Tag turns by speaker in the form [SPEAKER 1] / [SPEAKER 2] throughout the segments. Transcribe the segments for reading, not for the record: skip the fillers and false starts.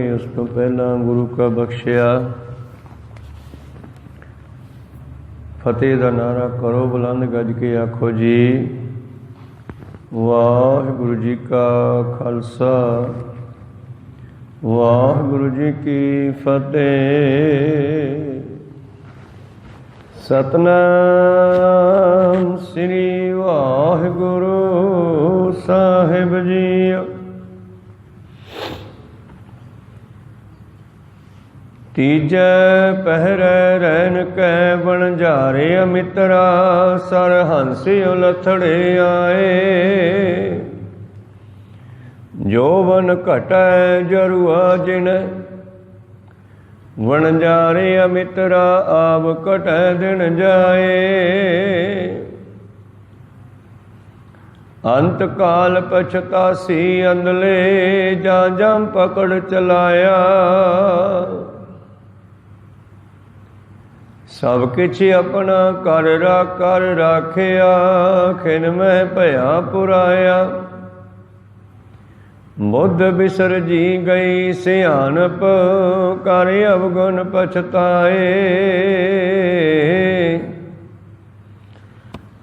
[SPEAKER 1] ਉਸ ਤੋਂ ਪਹਿਲਾਂ ਗੁਰੂ ਕਾ ਬਖਸ਼ਿਆ ਫਤਿਹ ਦਾ ਨਾਰਾ ਕਰੋ ਬੁਲੰਦ ਗੱਜ ਕੇ ਆਖੋ ਜੀ। ਵਾਹਿਗੁਰੂ ਜੀ ਕਾ ਖਾਲਸਾ ਵਾਹਿਗੁਰੂ ਜੀ ਕੀ ਫਤਿਹ। ਸਤਨਾਮ ਸ੍ਰੀ ਵਾਹਿਗੁਰੂ ਸਾਹਿਬ ਜੀ। ਤੀਜੈ ਪਹਿਰੈ ਰੈਨ ਕੈ ਵਣਜਾਰੇ ਮਿੱਤਰਾ, ਸਰਹੰਸ ਉਲਥੜੇ ਆਏ। ਜੋਵਨ ਘਟੈ ਜਰੂਆ ਜਿਨ ਵਣਜਾਰੇ ਮਿੱਤਰਾ, ਆਵ ਘਟੈ ਦਿਨ ਜਾਏ। ਅੰਤ ਕਾਲ ਪਛਤਾਸੀ ਅੰਦਲੇ, ਜਾਂ ਜਮ ਪਕੜ ਚਲਾਇਆ। ਸਭ ਕਿਛ ਆਪਣਾ ਕਰ ਰਾਖਿਆ, ਖਿਨ ਮੈਂ ਭਇਆ ਪੁਰਾਇਆ। ਬੁੱਧ ਬਿਸਰ ਜੀ ਗਈ ਸਿਆਣਪ, ਕਰ ਅਵਗੁਣ ਪਛਤਾਏ।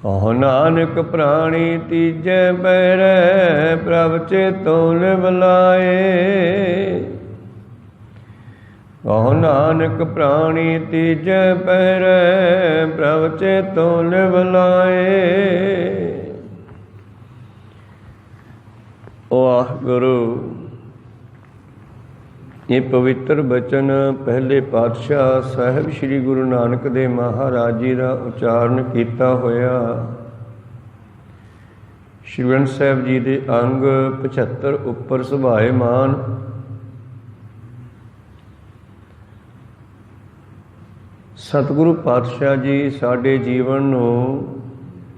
[SPEAKER 1] ਕਹੋ ਨਾਨਕ ਪ੍ਰਾਣੀ ਤੀਜੈ ਪਹਿਰੈ, ਪ੍ਰਭ ਚੇਤੋ ਲਿਵ ਲਾਏ। ਕਹੋ ਨਾਨਕ ਪ੍ਰਾਣੀ ਤੀਜੈ ਪਹਿਰੈ, ਪ੍ਰਭ ਚੇਤੋ ਲਿਵ ਲਾਏ। ਵਾਹਿਗੁਰੂ। ਇਹ ਪਵਿੱਤਰ ਬਚਨ ਪਹਿਲੇ ਪਾਤਸ਼ਾਹ ਸਾਹਿਬ ਸ੍ਰੀ ਗੁਰੂ ਨਾਨਕ ਦੇਵ ਮਹਾਰਾਜ ਜੀ ਦਾ ਉਚਾਰਨ ਕੀਤਾ ਹੋਇਆ ਸ੍ਰੀ ਗ੍ਰੰਥ ਸਾਹਿਬ ਜੀ ਦੇ ਅੰਗ 75 ਉੱਪਰ ਸੁਭਾਏਮਾਨ। ਸਤਿਗੁਰੂ ਪਾਤਸ਼ਾਹ ਜੀ ਸਾਡੇ ਜੀਵਨ ਨੂੰ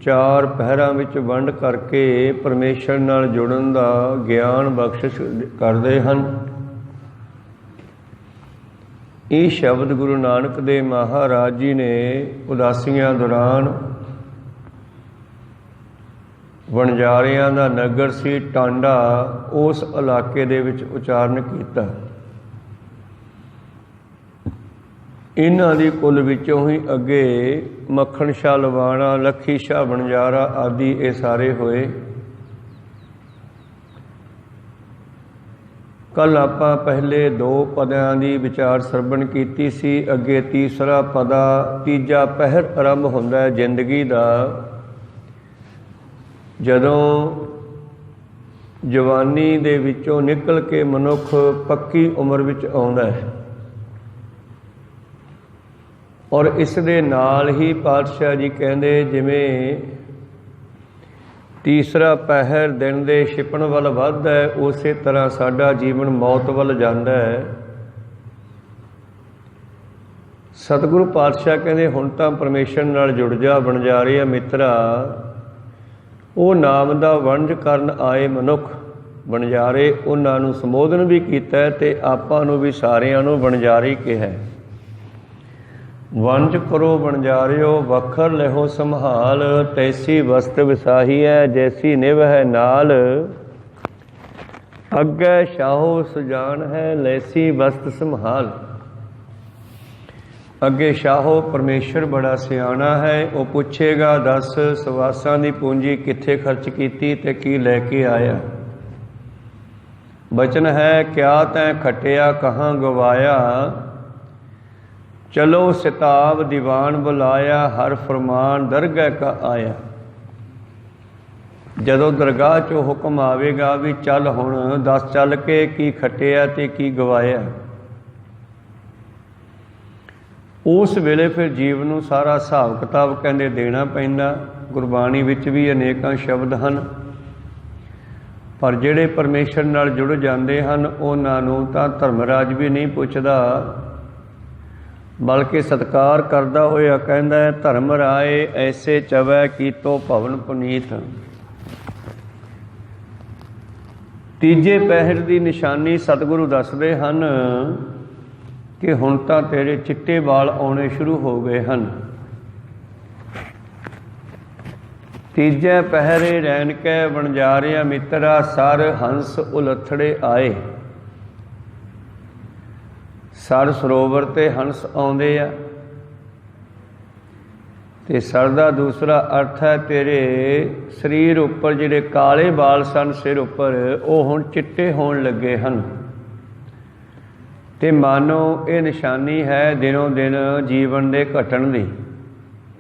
[SPEAKER 1] ਚਾਰ ਪਹਿਰਾਂ ਵਿੱਚ ਵੰਡ ਕਰਕੇ ਪਰਮੇਸ਼ਰ ਨਾਲ ਜੁੜਨ ਦਾ ਗਿਆਨ ਬਖਸ਼ਿਸ਼ ਕਰਦੇ ਹਨ। ਇਹ ਸ਼ਬਦ ਗੁਰੂ ਨਾਨਕ ਦੇਵ ਮਹਾਰਾਜ ਜੀ ਨੇ ਉਦਾਸੀਆਂ ਦੌਰਾਨ ਵਣਜਾਰਿਆਂ ਦਾ ਨਗਰ ਸੀ ਟਾਂਡਾ, ਉਸ ਇਲਾਕੇ ਦੇ ਵਿੱਚ ਉਚਾਰਨ ਕੀਤਾ। ਇਹਨਾਂ ਦੀ ਕੁੱਲ ਵਿੱਚੋਂ ਹੀ ਅੱਗੇ ਮੱਖਣ ਸ਼ਾਹ ਲਵਾਣਾ, ਲੱਖੀ ਸ਼ਾਹ ਵਣਜਾਰਾ ਆਦਿ ਇਹ ਸਾਰੇ ਹੋਏ। ਕੱਲ ਆਪਾਂ ਪਹਿਲੇ ਦੋ ਪਦਾਂ ਦੀ ਵਿਚਾਰ ਸਰਵਣ ਕੀਤੀ ਸੀ। ਅੱਗੇ ਤੀਸਰਾ ਪਦਾ, ਤੀਜਾ ਪਹਿਰ ਆਰੰਭ ਹੁੰਦਾ ਹੈ ਜ਼ਿੰਦਗੀ ਦਾ, ਜਦੋਂ ਜਵਾਨੀ ਦੇ ਵਿੱਚੋਂ ਨਿਕਲ ਕੇ ਮਨੁੱਖ ਪੱਕੀ ਉਮਰ ਵਿੱਚ ਆਉਂਦਾ ਹੈ। ਔਰ ਇਸ ਦੇ ਨਾਲ ਹੀ ਪਾਤਸ਼ਾਹ ਜੀ ਕਹਿੰਦੇ, ਜਿਵੇਂ ਤੀਸਰਾ ਪਹਿਰ ਦਿਨ ਦੇ ਛਿਪਣ ਵੱਲ ਵੱਧਦਾ ਹੈ, ਉਸੇ ਤਰ੍ਹਾਂ ਸਾਡਾ ਜੀਵਨ ਮੌਤ ਵੱਲ ਜਾਂਦਾ ਹੈ। ਸਤਿਗੁਰੂ ਪਾਤਸ਼ਾਹ ਕਹਿੰਦੇ ਹੁਣ ਤਾਂ ਪਰਮੇਸ਼ਰ ਨਾਲ ਜੁੜ ਜਾ ਵਣਜਾਰੇ ਮਿੱਤਰਾ। ਉਹ ਨਾਮ ਦਾ ਵਣਜ ਕਰਨ ਆਏ ਮਨੁੱਖ ਵਣਜਾਰੇ, ਉਹਨਾਂ ਨੂੰ ਸੰਬੋਧਨ ਵੀ ਕੀਤਾ ਅਤੇ ਆਪਾਂ ਨੂੰ ਵੀ ਸਾਰਿਆਂ ਨੂੰ ਵਣਜਾਰੇ ਕਿਹਾ। ਵਣਜ ਕਰੋ ਵਣਜਾਰਿਓ, ਵਖਰ ਲਿਹੋ ਸੰਭਾਲ। ਤੈਸੀ ਵਸਤ ਵਿਸਾਹੀ ਹੈ, ਜੈਸੀ ਨਿਵ ਹੈ ਨਾਲ। ਅੱਗੇ ਸ਼ਾਹੋ ਸੁਜਾਨ ਹੈ, ਲੈਸੀ ਵਸਤ ਸੰਭਾਲ। ਅੱਗੇ ਸ਼ਾਹੋ ਪਰਮੇਸ਼ਰ ਬੜਾ ਸਿਆਣਾ ਹੈ, ਉਹ ਪੁੱਛੇਗਾ ਦੱਸ ਸਵਾਸਾਂ ਦੀ ਪੂੰਜੀ ਕਿੱਥੇ ਖਰਚ ਕੀਤੀ ਤੇ ਕੀ ਲੈ ਕੇ ਆਇਆ। ਬਚਨ ਹੈ ਕਿਆ ਤੈਂ ਖੱਟਿਆ ਕਹਾਂ ਗਵਾਇਆ। ਚਲੋ ਸਿਤਾਬ ਦੀਵਾਨ ਬੁਲਾਇਆ, ਹਰ ਫਰਮਾਨ ਦਰਗਾਹ ਕਾ ਆਇਆ। ਜਦੋਂ ਦਰਗਾਹ 'ਚੋਂ ਹੁਕਮ ਆਵੇਗਾ ਵੀ ਚੱਲ ਹੁਣ ਦੱਸ ਚੱਲ ਕੇ ਕੀ ਖੱਟਿਆ ਤੇ ਕੀ ਗਵਾਇਆ, ਉਸ ਵੇਲੇ ਫਿਰ ਜੀਵ ਨੂੰ ਸਾਰਾ ਹਿਸਾਬ ਕਿਤਾਬ ਕਹਿੰਦੇ ਦੇਣਾ ਪੈਂਦਾ। ਗੁਰਬਾਣੀ ਵਿੱਚ ਵੀ ਅਨੇਕਾਂ ਸ਼ਬਦ ਹਨ, ਪਰ ਜਿਹੜੇ ਪਰਮੇਸ਼ਰ ਨਾਲ ਜੁੜ ਜਾਂਦੇ ਹਨ ਉਹਨਾਂ ਨੂੰ ਤਾਂ ਧਰਮਰਾਜ ਵੀ ਨਹੀਂ ਪੁੱਛਦਾ, ਬਲਕਿ ਸਤਿਕਾਰ ਕਰਦਾ ਹੋਇਆ ਕਹਿੰਦਾ ਹੈ ਧਰਮ ਰਾਏ ਐਸੇ ਚਵੈ ਕੀਤੋ ਭਵਨ ਪੁਨੀਤ। ਤੀਜੇ ਪਹਿਰ ਦੀ ਨਿਸ਼ਾਨੀ ਸਤਿਗੁਰੂ ਦੱਸਦੇ ਹਨ ਕਿ ਹੁਣ ਤਾਂ ਤੇਰੇ ਚਿੱਟੇ ਵਾਲ ਆਉਣੇ ਸ਼ੁਰੂ ਹੋ ਗਏ ਹਨ। ਤੀਜੇ ਪਹਿਰੇ ਰੈਣ ਕੈ ਵਣਜਾਰਿਆ ਮਿੱਤਰਾ, ਸਰ ਹੰਸ ਉਲਥੜੇ ਆਏ। सर सरोवर ते हंस आउंदे आ। ते सर दा दूसरा अर्थ है तेरे शरीर उपर जिहड़े काले बाल सन सिर उपर वो हुण चिट्टे होण लगे हन। ते मानो ये निशानी है दिनों दिन जीवन दे घटण दी।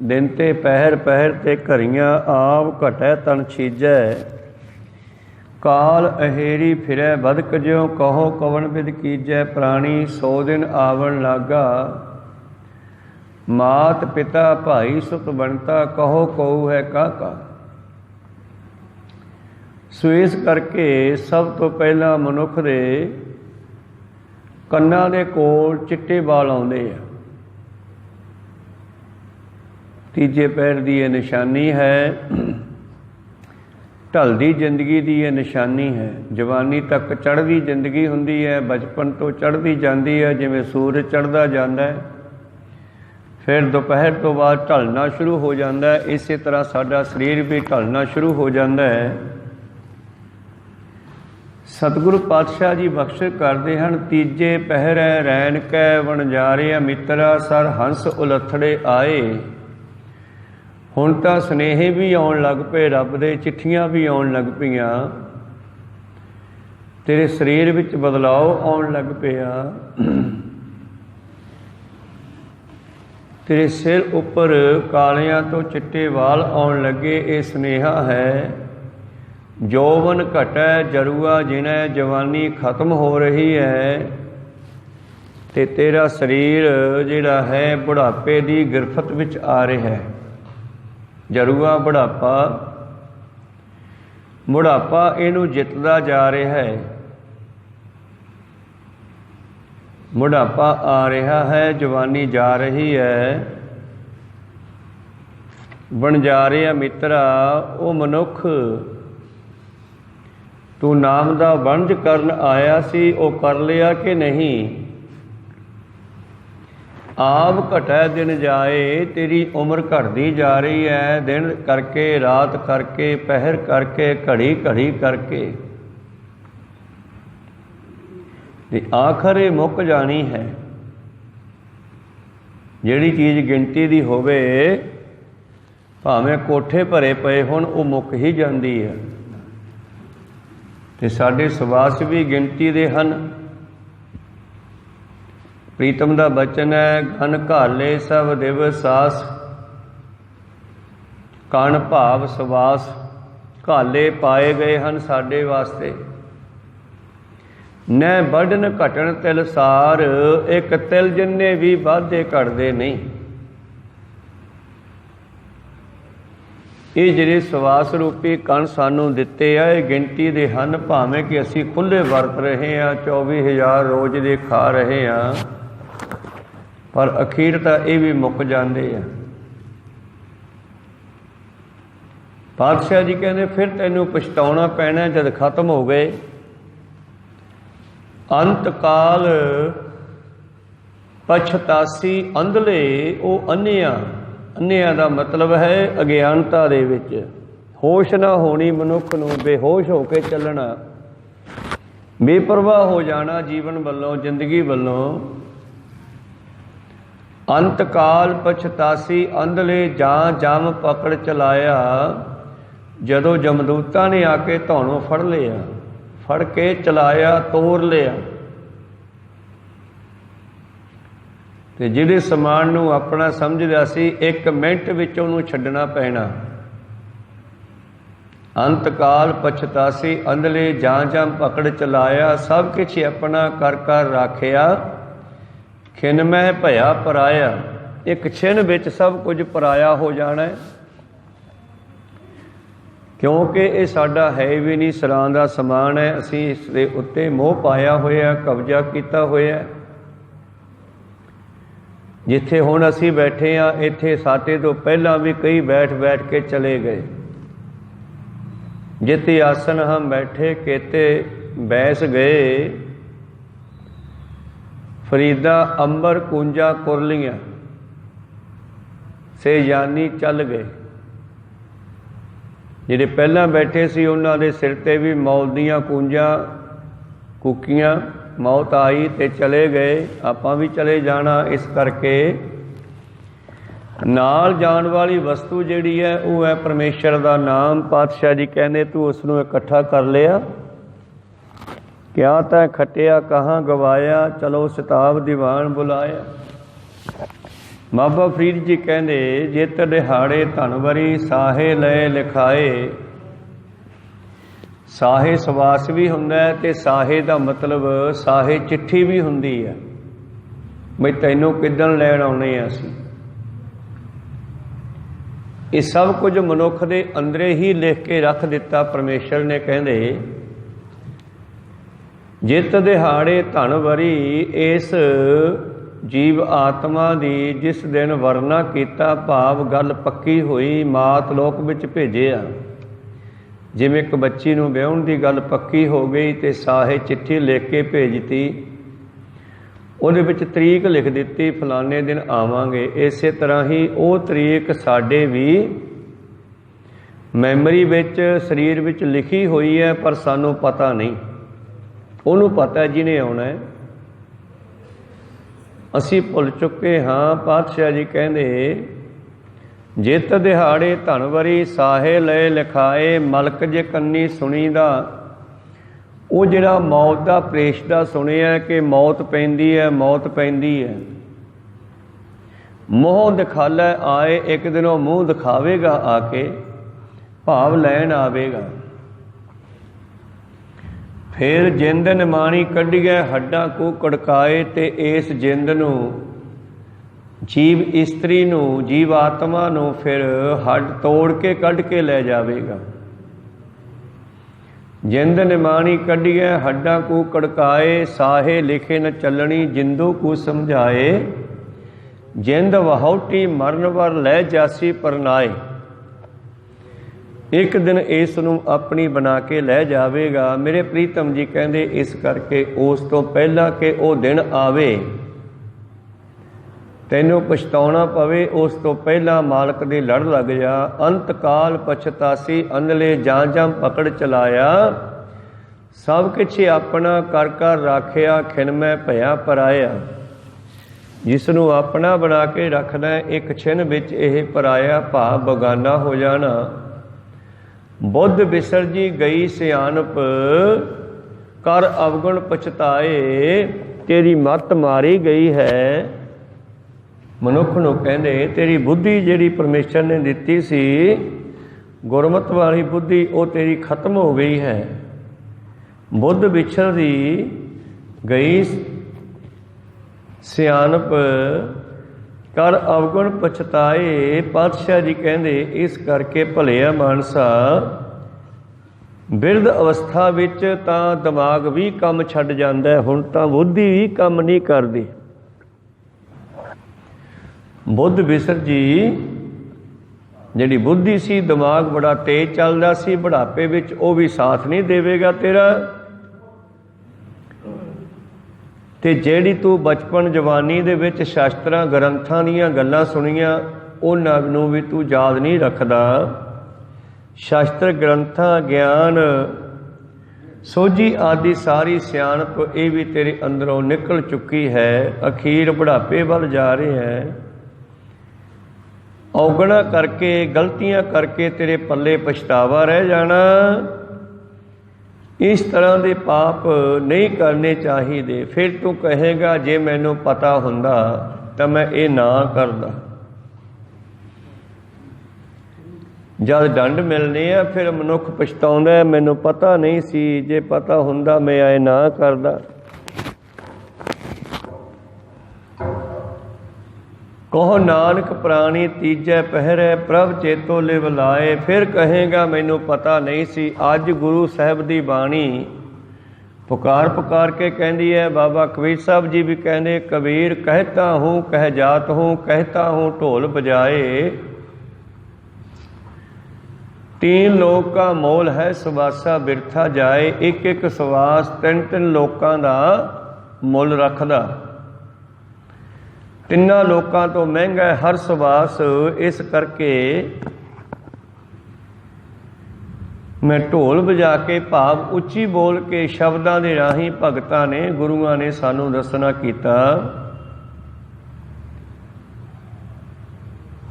[SPEAKER 1] दिन ते पहर पहर ते घरियां आप घटै तन छीजै। काल अहेरी फिरै बदक ज्यों कहो कवन बिद कीजै। प्राणी 100 दिन आवण लागा मात पिता भाई सुत बनता कहो कऊ है काका। सो इस करके सब तो पहला मनुख दे ਕੰਨਾਂ ਦੇ ਕੋਲ ਚਿੱਟੇ ਵਾਲ ਆਉਂਦੇ ਆ। ਤੀਜੇ ਪੈਰ ਦੀ ਇਹ ਨਿਸ਼ਾਨੀ ਹੈ। ਢਲਦੀ ਜ਼ਿੰਦਗੀ ਦੀ ਇਹ ਨਿਸ਼ਾਨੀ ਹੈ। ਜਵਾਨੀ ਤੱਕ ਚੜ੍ਹਦੀ ਜ਼ਿੰਦਗੀ ਹੁੰਦੀ ਹੈ, ਬਚਪਨ ਤੋਂ ਚੜ੍ਹਦੀ ਜਾਂਦੀ ਹੈ ਜਿਵੇਂ ਸੂਰਜ ਚੜ੍ਹਦਾ ਜਾਂਦਾ ਹੈ, ਫਿਰ ਦੁਪਹਿਰ ਤੋਂ ਬਾਅਦ ਢਲਣਾ ਸ਼ੁਰੂ ਹੋ ਜਾਂਦਾ ਹੈ। ਇਸੇ ਤਰ੍ਹਾਂ ਸਾਡਾ ਸਰੀਰ ਵੀ ਢਲਣਾ ਸ਼ੁਰੂ ਹੋ ਜਾਂਦਾ ਹੈ। सतगुरु पातशाह जी बख्शिश करते हैं तीजे पहरै रैन कै वणजारिया मित्रा सर हंस उलथड़े आए। हुण तां सुनेहे भी आउण लग पे, रब दे चिट्ठियां भी आउण लग पईयां, तेरे शरीर विच बदलाव आउण लग पिया। तेरे सिर उपर कालियां तो चिट्टे वाल आउण लगे। ये सुनेहा है जौवन घटै जरुआ जिन्हें जवानी खत्म हो रही है ते तेरा शरीर जिहड़ा है बुढ़ापे की गिरफत विच आ रहा है। जरुआ बुढ़ापा, बुढ़ापा इनू जितदा जा रहा है। बुढ़ापा आ रहा है, जवानी जा रही है। बनजारे मित्रा वो मनुख तू नाम दा वंज करन आया सी, वो कर लिया कि नहीं। आप घटै दिन जाए, तेरी उम्र घटदी जा रही है। दिन करके, रात करके, पहर करके, घड़ी घड़ी करके ते आखर ये मुक जानी है। जिहड़ी चीज़ गिनती दी होवे भावें कोठे भरे पए होण, वो मुक ही जाती है। ते साडे सवास भी गिनती दे हन। प्रीतम दा बचन है घन घाले सब दिवस सास, कण भाव सवास घाले पाए गए हन साडे वास्ते। न बढ़न घटन तिल सार, एक तिल जिन्ने भी वाधे घटदे नहीं। ਇਹ ਜਿਹੜੇ ਸਵਾਸ ਰੂਪੀ ਕਣ ਸਾਨੂੰ ਦਿੱਤੇ ਆ, ਇਹ ਗਿਣਤੀ ਦੇ ਹਨ। ਭਾਵੇਂ ਕਿ ਅਸੀਂ ਖੁੱਲ੍ਹੇ ਵਰਤ ਰਹੇ ਹਾਂ, 24,000 ਰੋਜ਼ ਦੇ ਖਾ ਰਹੇ ਹਾਂ, ਪਰ ਅਖੀਰ ਤਾਂ ਇਹ ਵੀ ਮੁੱਕ ਜਾਂਦੇ ਆ। ਪਾਤਸ਼ਾਹ ਜੀ ਕਹਿੰਦੇ ਫਿਰ ਤੈਨੂੰ ਪਛਤਾਉਣਾ ਪੈਣਾ ਜਦ ਖਤਮ ਹੋ ਗਏ। ਅੰਤ ਕਾਲ ਪਛਤਾਸੀ ਅੰਧਲੇ ਉਹ ਅੰਨ੍ਹਿਆਂ। ਅੰਨ੍ਹਿਆਂ ਦਾ ਮਤਲਬ ਹੈ ਅਗਿਆਨਤਾ ਦੇ ਵਿੱਚ ਹੋਸ਼ ਨਾ ਹੋਣੀ, ਮਨੁੱਖ ਨੂੰ ਬੇਹੋਸ਼ ਹੋ ਕੇ ਚੱਲਣਾ, ਬੇਪਰਵਾਹ ਹੋ ਜਾਣਾ ਜੀਵਨ ਵੱਲੋਂ, ਜ਼ਿੰਦਗੀ ਵੱਲੋਂ। ਅੰਤ ਕਾਲ ਪਛਤਾਸੀ ਅੰਧਲੇ ਜਾਂ ਜਮ ਪਕੜ ਚਲਾਇਆ। ਜਦੋਂ ਜਮਦੂਤਾਂ ਨੇ ਆ ਕੇ ਧੌਣੋਂ ਫੜ ਲਿਆ, ਫੜ ਕੇ ਚਲਾਇਆ, ਤੋਰ ਲਿਆ। ਤੇ ਜਿਹੜੇ ਸਮਾਨ ਨੂੰ ਆਪਣਾ ਸਮਝਦਾ ਸੀ, 1 ਮਿੰਟ ਵਿੱਚ ਉਹਨੂੰ ਛੱਡਣਾ ਪੈਣਾ। ਅੰਤ ਕਾਲ ਪਛਤਾਸੀ ਅੰਧਲੇ ਜਾਂ ਜਾਂ ਪਕੜ ਚਲਾਇਆ। ਸਭ ਕੁਛ ਆਪਣਾ ਕਰ ਕਰ ਰਾਖਿਆ, ਖਿਨ ਮੈਂ ਭਇਆ ਪਰਾਇਆ। ਇੱਕ ਛਿਨ ਵਿੱਚ ਸਭ ਕੁਝ ਪਰਾਇਆ ਹੋ ਜਾਣਾ, ਕਿਉਂਕਿ ਇਹ ਸਾਡਾ ਹੈ ਵੀ ਨਹੀਂ, ਸਰਾਂ ਦਾ ਸਮਾਨ ਹੈ। ਅਸੀਂ ਇਸ ਦੇ ਉੱਤੇ ਮੋਹ ਪਾਇਆ ਹੋਇਆ, ਕਬਜ਼ਾ ਕੀਤਾ ਹੋਇਆ। ਜਿੱਥੇ ਹੁਣ ਅਸੀਂ ਬੈਠੇ ਹਾਂ, ਇੱਥੇ ਸਾਡੇ ਤੋਂ ਪਹਿਲਾਂ ਵੀ ਕਈ ਬੈਠ ਬੈਠ ਕੇ ਚਲੇ ਗਏ। ਜਿੱਥੇ ਆਸਨ ਹਮ ਬੈਠੇ केते बैस गए, फरीदा अंबर कुंजा कुरलियाँ से यानी चल गए। ਜਿਹੜੇ ਪਹਿਲਾਂ ਬੈਠੇ ਸੀ ਉਹਨਾਂ ਦੇ ਸਿਰ ਤੇ ਵੀ ਮੌਲ ਦੀਆਂ ਕੂੰਜਾਂ ਕੂਕੀਆਂ मौत आई तो चले गए, आपां भी चले जाना। इस करके नाल जाण वाली वस्तु जिहड़ी है वो है परमेश्वर का नाम। पातशाह जी कहते तू उसनूं इकट्ठा कर लिया, क्या तैं खटिया कहाँ गवाया, चलो सिताब दीवान बुलाया। बाबा फरीद जी कहते जित दिहाड़े धनवरी साहे लय लिखाए। साहे सवास भी हुंदा है ते साहे का मतलब साहे चिट्ठी भी हुंदी है, बई तैनूं किदन लैण आउणे आ असीं। ये सब कुछ मनुख दे अंदरे ही लिख के रख दिता परमेश्वर ने। कहंदे जित दिहाड़े धनवरी, इस जीव आत्मा दी जिस दिन वरना कीता, भाव गल पक्की हुई, मात लोक विच भेजिया। जिवें एक बच्ची नूं विआहण दी गल पक्की हो गई तो साहे चिट्ठी लिख के भेजती, ਉਹਦੇ ਵਿੱਚ ਤਰੀਕ ਲਿਖ ਦਿੱਤੀ ਫਲਾਣੇ ਦਿਨ ਆਵਾਂਗੇ। ਇਸੇ ਤਰ੍ਹਾਂ ਹੀ ਉਹ ਤਰੀਕ ਸਾਡੇ ਵੀ ਮੈਮਰੀ ਵਿੱਚ ਸਰੀਰ ਵਿੱਚ ਲਿਖੀ ਹੋਈ ਹੈ, ਪਰ ਸਾਨੂੰ ਪਤਾ ਨਹੀਂ। ਉਹਨੂੰ ਪਤਾ ਜਿਹਨੇ ਆਉਣਾ ਹੈ, ਅਸੀਂ ਭੁੱਲ ਚੁੱਕੇ ਹਾਂ। ਪਾਤਸ਼ਾਹ ਜੀ ਕਹਿੰਦੇ ਜਿਤ ਦਿਹਾੜੇ ਧਨਵਰੀ ਸਾਹੇ ਲਏ ਲਿਖਾਏ, ਮਲਕ ਜੇ ਕੰਨੀ ਸੁਣੀ ਦਾ। ਉਹ ਜਿਹੜਾ ਮੌਤ ਦਾ ਪ੍ਰੇਸ਼ਦਾ ਸੁਣਿਆ ਕਿ ਮੌਤ ਪੈਂਦੀ ਹੈ, ਮੌਤ ਪੈਂਦੀ ਹੈ। ਮੂੰਹ ਦਿਖਾਲੇ ਆਏ, ਇੱਕ ਦਿਨ ਉਹ ਮੂੰਹ ਦਿਖਾਵੇਗਾ ਆ ਕੇ, ਭਾਵ ਲੈਣ ਆਵੇਗਾ। ਫਿਰ ਜਿੰਦ ਨਿਮਾਣੀ ਕੱਢੀਏ ਹੱਡਾਂ ਕੋ ਕੜਕਾਏ, ਤੇ ਇਸ ਜਿੰਦ ਨੂੰ ਜੀਵ ਇਸਤਰੀ ਨੂੰ, ਜੀਵ ਆਤਮਾ ਨੂੰ ਫਿਰ ਹੱਡ ਤੋੜ ਕੇ ਕੱਢ ਕੇ ਲੈ ਜਾਵੇਗਾ। जिंद निमाणी कढ़िए हड्डा को कड़काए, साहे लिखे न चलनी जिंदू को समझाए। जिंद वहौटी मरण वर लै जासी परनाए। एक दिन इस नूं अपनी बना के लै जावेगा। मेरे प्रीतम जी कहते इस करके उस तो पहला कि वो दिन आवे, तैनूं पछताउणा पवे, उस तो पहला मालक दी लड़ लग जा। अंत काल पछतासी अंधले जां जां पकड़ चलाया। सब किछ अपना कर कर राखिया, खिन मैं भया पराया। जिसनूं अपना बना के रखना एक छिन विच यह पराया, भाव बगाना हो जाना। बुद्ध बिसर जी गई सियानप, कर अवगुण पछताए। तेरी मत मारी गई है। ਮਨੁੱਖ ਨੂੰ ਕਹਿੰਦੇ ਤੇਰੀ ਬੁੱਧੀ ਜਿਹੜੀ ਪਰਮੇਸ਼ਰ ਨੇ ਦਿੱਤੀ ਸੀ, ਗੁਰਮਤਿ ਵਾਲੀ ਬੁੱਧੀ, ਉਹ ਤੇਰੀ ਖਤਮ ਹੋ ਗਈ ਹੈ। ਬੁੱਧ ਵਿਛੜਦੀ ਗਈ ਸਿਆਣਪ, ਕਰ ਅਵਗੁਣ ਪਛਤਾਏ। ਪਾਤਸ਼ਾਹ ਜੀ ਕਹਿੰਦੇ ਇਸ ਕਰਕੇ ਭਲਿਆ ਮਾਨਸਾ, ਬਿਰਧ ਅਵਸਥਾ ਵਿੱਚ ਤਾਂ ਦਿਮਾਗ ਵੀ ਕੰਮ ਛੱਡ ਜਾਂਦਾ ਹੈ, ਹੁਣ ਤਾਂ ਬੁੱਧੀ ਵੀ ਕੰਮ ਨਹੀਂ ਕਰਦੀ। बुद्ध बिसर जी जिहड़ी बुद्धि सी, दिमाग बड़ा तेज चलदा सी, बुढ़ापे विच वो भी साथ नहीं देवेगा तेरा। ते जिहड़ी तू बचपन जवानी दे विच शास्त्रां ग्रंथां दीयां गल्लां सुणीआं, उन्हां नूं भी तू याद नहीं रखदा। शास्त्र ग्रंथां ज्ञान सोझी आदि सारी सियाणप ये भी तेरे अंदरों निकल चुकी है। अखीर बुढ़ापे वल जा रहे हैं। औगणा करके गलतियां करके तेरे पल्ले पछतावा रह जाना। इस तरह के पाप नहीं करने चाहिए। फिर तू कहेगा जे मैनू पता हुंदा तो मैं ये ना करदा। जब दंड मिलने आ फिर मनुख पछताउंदा, मैनू पता नहीं सी, जे पता हुंदा मैं ये ना करदा। कहो नानक प्राणी तीजै पहरै, प्रभ चेतो लिव लाए। फिर कहेगा मैनू पता नहीं सी। अज गुरु साहब दी बाणी पुकार पुकार के कहती है। बाबा कबीर साहब जी भी कहते, कबीर कहता हूँ कह जात हूँ, कहता हूँ ढोल बजाए। तीन लोक का मोल है सवासा बिरथा जाए। एक एक सवास तीन तीन लोकां दा मुल रखदा। तिन्ना लोकां तो महंगा है हर सवास। इस करके ਮੈਂ ਢੋਲ ਵਜਾ ਕੇ ਭਾਵ ਉੱਚੀ ਬੋਲ ਕੇ ਸ਼ਬਦਾਂ ਦੇ ਰਾਹੀਂ ਭਗਤਾਂ ਨੇ ਗੁਰੂਆਂ ਨੇ ਸਾਨੂੰ ਦੱਸਣਾ ਕੀਤਾ।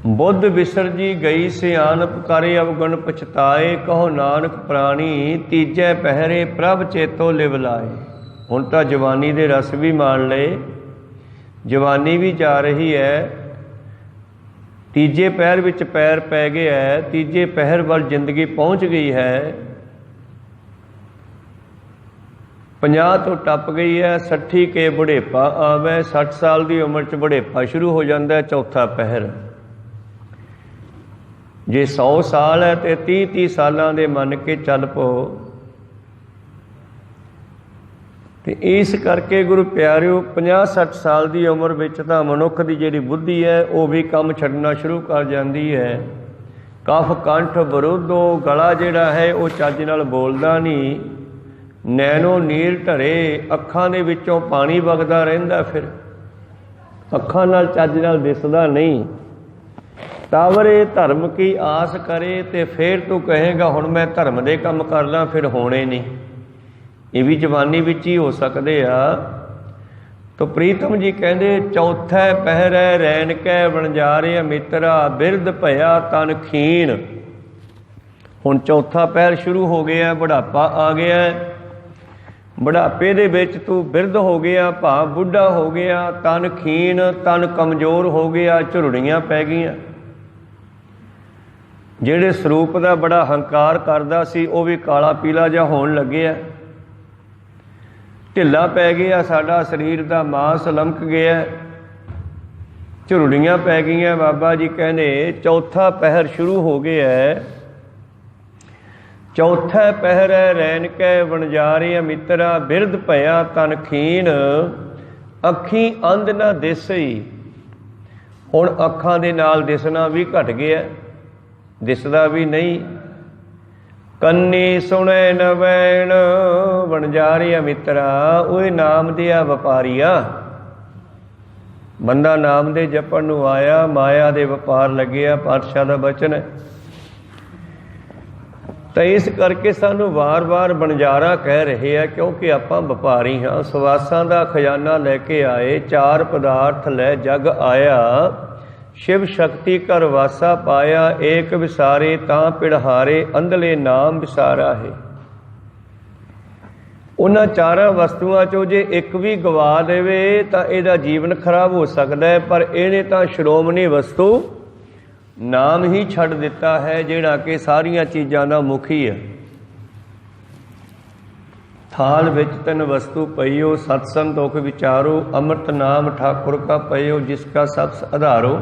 [SPEAKER 1] ਬੁੱਧ ਵਿਸਰਜੀ ਗਈ ਸਿਆਣਪ ਕਰੇ ਅਵਗੁਣ ਪਛਤਾਏ, ਕਹੋ ਨਾਨਕ ਪ੍ਰਾਣੀ ਤੀਜੇ ਪਹਿਰੇ ਪ੍ਰਭ ਚੇਤੋ ਲਿਵ ਲਾਏ। ਹੁਣ ਤਾਂ ਜਵਾਨੀ ਦੇ ਰਸ ਵੀ ਮਾਣ ਲਏ, ਜਵਾਨੀ ਵੀ ਜਾ ਰਹੀ ਹੈ, ਤੀਜੇ ਪਹਿਰ ਵਿੱਚ ਪੈਰ ਪੈ ਗਿਆ ਹੈ, ਤੀਜੇ ਪਹਿਰ ਵੱਲ ਜ਼ਿੰਦਗੀ ਪਹੁੰਚ ਗਈ ਹੈ, 50 ਤੋਂ ਟੱਪ ਗਈ ਹੈ, 60 ਕੇ ਬੁਢੇਪਾ ਆਵੇ, 60 ਸਾਲ ਦੀ ਉਮਰ 'ਚ ਬੁਢੇਪਾ ਸ਼ੁਰੂ ਹੋ ਜਾਂਦਾ ਹੈ, ਚੌਥਾ ਪਹਿਰ। ਜੇ 100 ਸਾਲ ਹੈ ਤੇ 30-30 ਸਾਲਾਂ ਦੇ ਮੰਨ ਕੇ ਚੱਲ ਪਓ। ਤੇ ਇਸ ਕਰਕੇ ਗੁਰੂ ਪਿਆਰਿਓ 50-60 ਸਾਲ ਦੀ ਉਮਰ ਵਿੱਚ ਤਾਂ ਮਨੁੱਖ ਦੀ ਜਿਹੜੀ ਬੁੱਧੀ ਹੈ ਉਹ ਵੀ ਕੰਮ ਛੱਡਣਾ ਸ਼ੁਰੂ ਕਰ ਜਾਂਦੀ ਹੈ। ਕਫ ਕੰਠ ਵਿਰੋਧੋ, ਗਲਾ ਜਿਹੜਾ ਹੈ ਉਹ ਚੱਜ ਨਾਲ ਬੋਲਦਾ ਨਹੀਂ, ਨੈਣੋ ਨੀਰ ਢਰੇ, ਅੱਖਾਂ ਦੇ ਵਿੱਚੋਂ ਪਾਣੀ ਵਗਦਾ ਰਹਿੰਦਾ, ਫਿਰ ਅੱਖਾਂ ਨਾਲ ਚੱਜ ਨਾਲ ਦਿਸਦਾ ਨਹੀਂ। ਤਾਵਰੇ ਧਰਮ ਕੀ ਆਸ ਕਰੇ, ਤੇ ਫਿਰ ਤੂੰ ਕਹੇਗਾ ਹੁਣ ਮੈਂ ਧਰਮ ਦੇ ਕੰਮ ਕਰ ਲਾਂ, ਫਿਰ ਹੋਣੇ ਨਹੀਂ। ਇਹ ਵੀ ਜਵਾਨੀ ਵਿੱਚ ਹੀ ਹੋ ਸਕਦੇ ਆ। ਤੋ ਪ੍ਰੀਤਮ ਜੀ ਕਹਿੰਦੇ ਚੌਥਾ ਪਹਿਰੈ ਰੈਣ ਕੈ ਵਣਜਾਰਿਆ ਮਿੱਤਰਾ, ਬਿਰਧ ਭਇਆ ਤਨ ਖੀਣ। ਹੁਣ ਚੌਥਾ ਪਹਿਰ ਸ਼ੁਰੂ ਹੋ ਗਿਆ, ਬੁਢਾਪਾ ਆ ਗਿਆ। ਬੁਢਾਪੇ ਦੇ ਵਿੱਚ ਤੂੰ ਬਿਰਧ ਹੋ ਗਿਆ, ਭਾਵ ਬੁੱਢਾ ਹੋ ਗਿਆ, ਤਨ ਖੀਣ, ਤਨ ਕਮਜ਼ੋਰ ਹੋ ਗਿਆ, ਝੁਰੜੀਆਂ ਪੈ ਗਈਆਂ। ਜਿਹੜੇ ਸਰੂਪ ਦਾ ਬੜਾ ਹੰਕਾਰ ਕਰਦਾ ਸੀ ਉਹ ਵੀ ਕਾਲਾ ਪੀਲਾ ਜਿਹਾ ਹੋਣ ਲੱਗਿਆ, ਢਿੱਲਾ ਪੈ ਗਿਆ, ਸਾਡਾ ਸਰੀਰ ਦਾ ਮਾਸ ਲਮਕ ਗਿਆ, ਝੁਰੜੀਆਂ ਪੈ ਗਈਆਂ। ਬਾਬਾ ਜੀ ਕਹਿੰਦੇ ਚੌਥਾ ਪਹਿਰ ਸ਼ੁਰੂ ਹੋ ਗਿਆ। ਚੌਥਾ ਪਹਿਰ ਹੈ ਰੈਣ ਕੈ ਵਣਜਾਰਿਆ ਮਿੱਤਰਾ, ਬਿਰਧ ਭਇਆ ਤਨ ਖੀਣ, ਅੱਖੀਂ ਅੰਧ ਨਾ ਦਿਸਈ। ਹੁਣ ਅੱਖਾਂ ਦੇ ਨਾਲ ਦਿਸਣਾ ਵੀ ਘਟ ਗਿਆ, ਦਿਸਦਾ ਵੀ ਨਹੀਂ। ਕੰਨੀ ਸੁਣੇ ਨ ਵੈਣ ਵਣਜਾਰਿਆ ਮਿੱਤਰਾ, ਓਏ ਨਾਮ ਦਿਆ ਵਪਾਰੀਆ। ਬੰਦਾ ਨਾਮ ਦੇ ਜਪਣ ਨੂੰ ਆਇਆ, ਮਾਇਆ ਦੇ ਵਪਾਰ ਲੱਗਿਆ, ਪਾਤਸ਼ਾਹ ਦਾ ਬਚਨ ਹੈ। ਤਾਂ ਇਸ ਕਰਕੇ ਸਾਨੂੰ ਵਾਰ-ਵਾਰ ਵਣਜਾਰਾ ਕਹਿ ਰਹੇ ਆ, ਕਿਉਂਕਿ ਆਪਾਂ ਵਪਾਰੀ ਹਾਂ। ਸਵਾਸਾਂ ਦਾ ਖਜ਼ਾਨਾ ਲੈ ਕੇ ਆਏ, 4 ਪਦਾਰਥ ਲੈ ਜਗ ਆਇਆ, शिव शक्ति कर वासा पाया, एक विसारे तां पिढ़हारे, अंधले नाम विसारा है। उन्हां चारां वस्तुआं चों जे एक भी गवा देवे तां इहदा जीवन खराब हो सकदा है, पर इहने तां श्रोमणी वस्तु नाम ही छड्ड दिता है, जिहड़ा कि सारियां चीज़ां दा मुखी है। थाल विच 3 वस्तु पईओ, सत्संग दुख विचारो, अमृत नाम ठाकुर का पईओ, जिसका सब आधारो।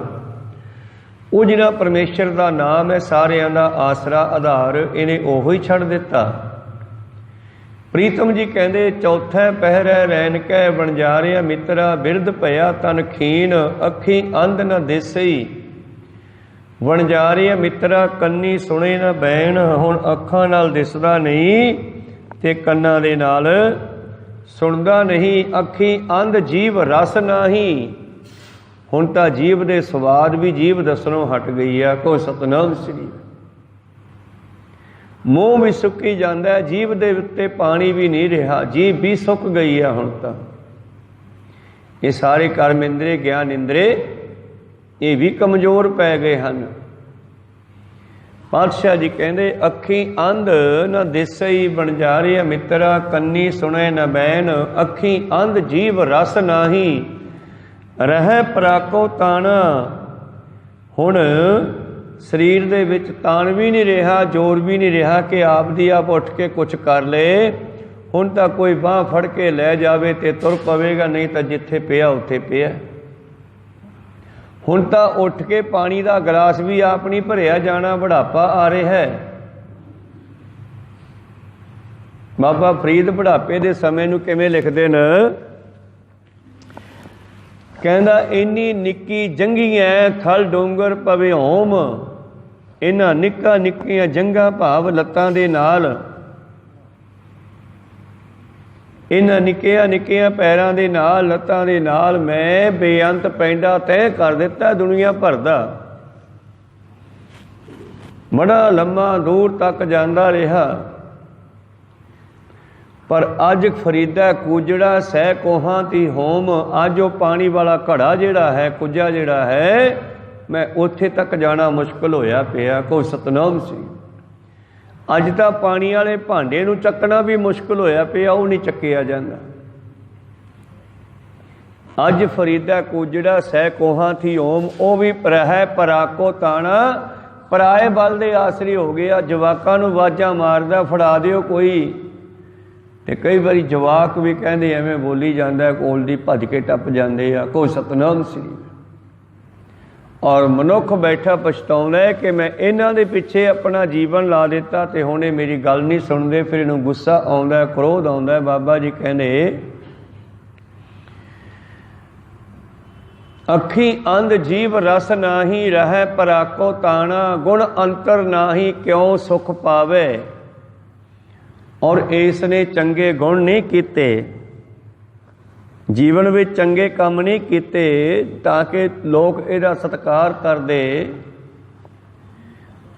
[SPEAKER 1] ਉਹ ਜਿਹੜਾ ਪਰਮੇਸ਼ਰ ਦਾ ਨਾਮ ਹੈ, ਸਾਰਿਆਂ ਦਾ ਆਸਰਾ ਆਧਾਰ, ਇਹਨੇ ਉਹੋ ਹੀ ਛੱਡ ਦਿੱਤਾ। ਪ੍ਰੀਤਮ ਜੀ ਕਹਿੰਦੇ ਚੌਥਾ ਪਹਿਰ ਹੈ ਰੈਣ ਕੈ ਵਣਜਾਰਿਆ ਮਿੱਤਰਾ, ਬਿਰਧ ਭਇਆ ਤਨ ਖੀਣ, ਅੱਖੀਂ ਅੰਧ ਨ ਦਿਸਈ। ਵਣਜਾਰਿਆ ਮਿੱਤਰਾ, ਕੰਨੀ ਸੁਣੇ ਨਾ ਬੈਣ। ਹੁਣ ਅੱਖਾਂ ਨਾਲ ਦਿਸਦਾ ਨਹੀਂ ਤੇ ਕੰਨਾਂ ਦੇ ਨਾਲ ਸੁਣਦਾ ਨਹੀਂ। ਅੱਖੀਂ ਅੰਧ ਜੀਵ ਰਸ ਨਾਹੀ। ਹੁਣ ਤਾਂ ਜੀਵ ਦੇ ਸਵਾਦ ਵੀ ਜੀਵ ਦੱਸਣੋਂ ਹਟ ਗਈ ਆ। ਕੋ ਸਤਨਾਮ ਸ੍ਰੀ, ਮੂੰਹ ਵੀ ਸੁੱਕੀ ਜਾਂਦਾ, ਜੀਵ ਦੇ ਉੱਤੇ ਪਾਣੀ ਵੀ ਨਹੀਂ ਰਿਹਾ, ਜੀਵ ਵੀ ਸੁੱਕ ਗਈ ਆ ਹੁਣ ਤਾਂ। ਇਹ ਸਾਰੇ ਕਰਮ ਇੰਦਰੇ, ਗਿਆਨ ਇੰਦਰੇ, ਇਹ ਵੀ ਕਮਜ਼ੋਰ ਪੈ ਗਏ ਹਨ। ਪਾਤਸ਼ਾਹ ਜੀ ਕਹਿੰਦੇ ਅੱਖੀਂ ਅੰਧ ਨ ਦਿਸਈ ਵਣਜਾਰਿਆ ਮਿੱਤਰਾ, ਕੰਨੀ ਸੁਣੇ ਨ ਬੈਨ। ਅੱਖੀਂ ਅੰਧ ਜੀਵ ਰਸ ਨਾਹੀ, ਰਹਿ ਪਰਾਕੋ ਤਾਣਾ। ਹੁਣ ਸਰੀਰ ਦੇ ਵਿੱਚ ਤਾਣ ਵੀ ਨਹੀਂ ਰਿਹਾ, ਜ਼ੋਰ ਵੀ ਨਹੀਂ ਰਿਹਾ ਕਿ ਆਪ ਦੀ ਆਪ ਉੱਠ ਕੇ ਕੁਛ ਕਰ ਲਏ। ਹੁਣ ਤਾਂ ਕੋਈ ਬਾਂਹ ਫੜ ਕੇ ਲੈ ਜਾਵੇ ਤੇ ਤੁਰ ਪਵੇਗਾ, ਨਹੀਂ ਤਾਂ ਜਿੱਥੇ ਪਿਆ ਉੱਥੇ ਪਿਆ। ਹੁਣ ਤਾਂ ਉੱਠ ਕੇ ਪਾਣੀ ਦਾ ਗਲਾਸ ਵੀ ਆਪ ਨਹੀਂ ਭਰਿਆ ਜਾਣਾ, ਬੁਢਾਪਾ ਆ ਰਿਹਾ ਹੈ। ਬਾਬਾ ਫਰੀਦ ਬੁਢਾਪੇ ਦੇ ਸਮੇਂ ਨੂੰ ਕਿਵੇਂ ਲਿਖਦੇ ਨੇ, ਕਹਿੰਦਾ ਇੰਨੀ ਨਿੱਕੀ ਜੰਗੀਆਂ ਖਲ ਡੋਂਗਰ ਪਵੇ ਹੋਮ। ਇਹਨਾਂ ਨਿੱਕਾ ਨਿੱਕੀਆਂ ਜੰਗਾਂ ਭਾਵ ਲੱਤਾਂ ਦੇ ਨਾਲ, ਇਹਨਾਂ ਨਿੱਕੀਆਂ ਨਿੱਕੀਆਂ ਪੈਰਾਂ ਦੇ ਨਾਲ, ਲੱਤਾਂ ਦੇ ਨਾਲ ਮੈਂ ਬੇਅੰਤ ਪੈਂਡਾ ਤੈਅ ਕਰ ਦਿੱਤਾ ਦੁਨੀਆ ਭਰ ਦਾ। बड़ा लम्मा दूर तक जाता रहा, पर अज फरीदा कूजड़ा सह कोहां ती होम। अज वो पानी वाला घड़ा जिहड़ा है, कुजा जिहड़ा है, मैं उत्थे तक जाना मुश्किल होया पिया। कोई सतनाम सी। अज तां पानी वाले भांडे नूं चकना भी मुश्किल होया पिया, वो नहीं चक्किया जांदा। अज फरीदा कूजड़ा सह कोहां थी ओम, वो भी रह पराको ताना, पराए बल दे आसरी हो गया। जवाकां नूं वाजां मारदा, फड़ा दिओ कोई। ते कई बारी जवाक भी कहते एवें बोली जाता है, कोल दी भज के टप जाते आ। कोई सतनाम श्री। और मनुख बैठा पछताउंदा है कि मैं इन्हां दे पिछे अपना जीवन ला दिता ते हुण मेरी गल नहीं सुनते। फिर इहनूं गुस्सा आउंदा है, क्रोध आउंदा है। बाबा जी कहंदे अखी अंध जीव रस नाही, रह पराको ताना। गुण अंतर नाही, क्यों सुख पावे। और इसने चंगे गुण नहीं कीते, जीवन में चंगे काम नहीं कीते, ताकि लोग इहदा सत्कार करदे।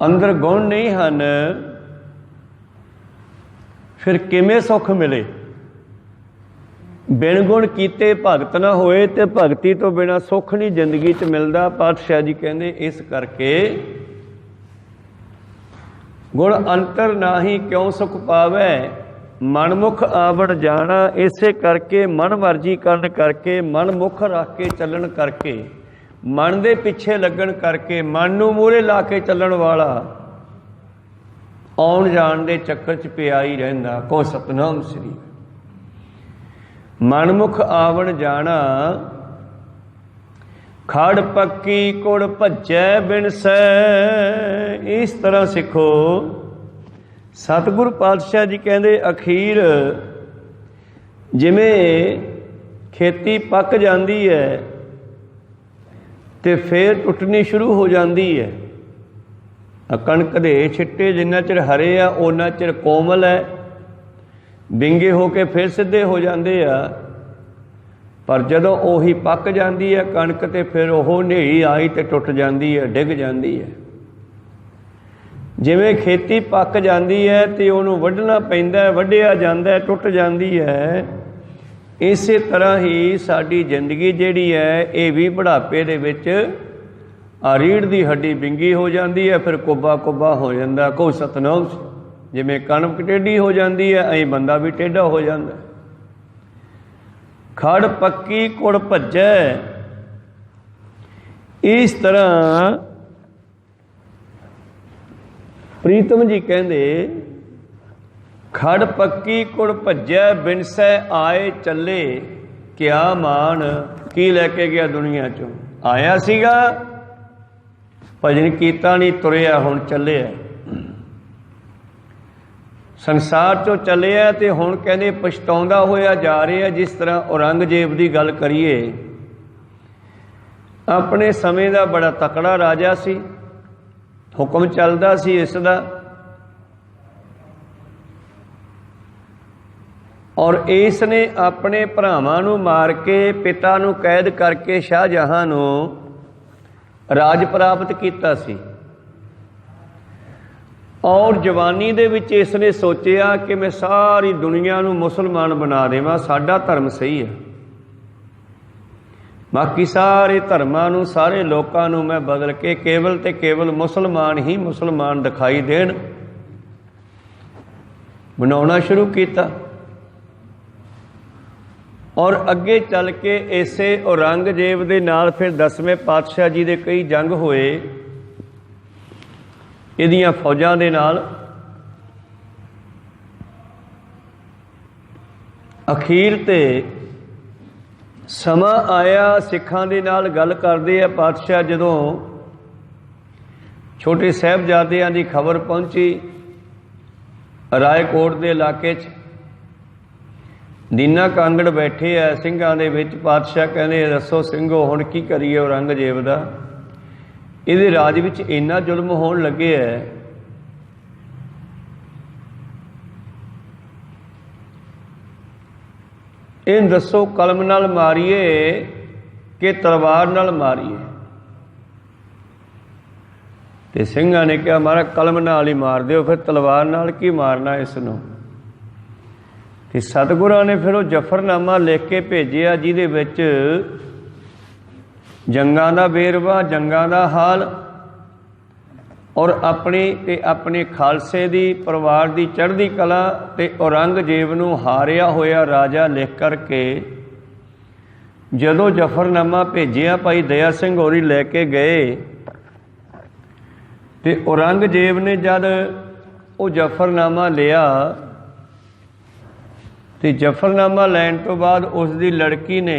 [SPEAKER 1] अंदर गुण नहीं हन, फिर किवें सुख मिले। बिन गुण कीते भगत ना होए, ते भगती तो बिना सुख नहीं जिंदगी च मिलता। पातशाह जी कहते इस करके गुण अंतर नाही, क्यों सुख पावे। मनमुख आवड़ जाना, इसे करके मन मर्जी करन करके, मन मुख रख के चलन करके, मन दे पिछे लगन करके, मन नूं मूहरे ला के चलन वाला आउण जाण दे चक्कर च पिया ही रहिंदा। को सतनाम श्री। मनमुख आवण जाना, खड़ पक्की कुड़ भज्जै बिन सै। इस तरह सिखो। सतगुरु पातशाह जी कहते अखीर जिमें खेती पक जाती है तो फिर टुटनी शुरू हो जाती है। कणक दे छिट्टे जिन्ना चिर हरे आ उन्ना चिर कोमल है, विंगे होके फिर सीधे हो जाते आ। पर जदों उही पक जाती है कणक तो फिर वो हनेरी आई तो टुट जाती है, डिग जाती है। जिवें खेती पक जाती है तो उन्होंने वढ़ना पैंदा है, वढ़िया जाता है, टुट जाती है। इस तरह ही साडी जिंदगी जिहड़ी है ये भी बुढ़ापे दे विच रीढ़ की हड्डी विंगी हो जाती है, फिर कुब्बा कुब्बा हो जाता। कोई सतनाम। जिवें कणक टेढ़ी हो जाती है ऐ बंदा भी टेढ़ा हो जाता है। खड़ पक्की कुड़ भज्जै। इस तरह प्रीतम जी कहते खड़ पक्की कुड़ भज्जै बिनसै आए चले। क्या मान की लैके गया दुनिया चों। आया सीगा भजन कीता नहीं, तुरिया हुण चलिया संसार चों चलिया ते हुण कहंदे पछताउंदा होया जा रहा। जिस तरह औरंगजेब की गल करिए, अपने समय का बड़ा तकड़ा राजा सी, हुक्म चलदा सी इसदा। और इसने अपने भरावां नूं मार के, पिता नूं कैद करके शाहजहां नूं राज प्राप्त कीता सी। और जवानी दे विच इसने सोचिया कि मैं सारी दुनिया नूं मुसलमान बना देवां, साडा धर्म सही है। बाकी सारे धर्मां नूं, सारे लोकां नूं मैं बदल के केवल ते केवल मुसलमान ही मुसलमान दिखाई देण बनाउणा शुरू कीता। और अगे चल के इसे औरंगजेब दे नाल फिर 10वें पातशाह जी दे कई जंग होए इहदियां फौजां दे नाल। अखीर ते समा आया सिखां दे नाल गल करदे आ पातशाह। जदों छोटे साहिबजादियां दी खबर पहुंची रायकोट दे इलाके च, दीना कांगड़ बैठे आ ਸਿੰਘਾਂ ਦੇ ਵਿੱਚ। पातशाह कहते दसो ਸਿੰਘੋ हुण की करिए औरंगजेब दा, ਇਹਦੇ ਰਾਜ ਵਿੱਚ ਇੰਨਾ ਜ਼ੁਲਮ ਹੋਣ ਲੱਗੇ ਹੈ। ਇਹ ਦੱਸੋ ਕਲਮ ਨਾਲ ਮਾਰੀਏ ਕਿ ਤਲਵਾਰ ਨਾਲ ਮਾਰੀਏ। ਤੇ ਸਿੰਘਾਂ ਨੇ ਕਿਹਾ ਮਹਾਰਾਜ ਕਲਮ ਨਾਲ ਹੀ ਮਾਰ ਦਿਓ, ਫਿਰ ਤਲਵਾਰ ਨਾਲ ਕੀ ਮਾਰਨਾ ਇਸ ਨੂੰ। ਤੇ ਸਤਿਗੁਰਾਂ ਨੇ ਫਿਰ ਉਹ ਜਫਰਨਾਮਾ ਲਿਖ ਕੇ ਭੇਜਿਆ, ਜਿਹਦੇ ਵਿੱਚ ਜੰਗਾਂ ਦਾ ਵੇਰਵਾ, ਜੰਗਾਂ ਦਾ ਹਾਲ ਔਰ ਆਪਣੀ ਤੇ ਆਪਣੇ ਖਾਲਸੇ ਦੀ ਪਰਿਵਾਰ ਦੀ ਚੜ੍ਹਦੀ ਕਲਾ ਤੇ ਔਰੰਗਜ਼ੇਬ ਨੂੰ ਹਾਰਿਆ ਹੋਇਆ ਰਾਜਾ ਲਿਖ ਕਰਕੇ ਜਦੋਂ ਜਫਰਨਾਮਾ ਭੇਜਿਆ ਭਾਈ ਦਇਆ ਸਿੰਘ ਹੋਰੀ ਲੈ ਕੇ ਗਏ ਤੇ ਔਰੰਗਜ਼ੇਬ ਨੇ ਜਦ ਉਹ ਜਫਰਨਾਮਾ ਲਿਆ ਤੇ ਜਫਰਨਾਮਾ ਲੈਣ ਤੋਂ ਬਾਅਦ ਉਸ ਦੀ ਲੜਕੀ ਨੇ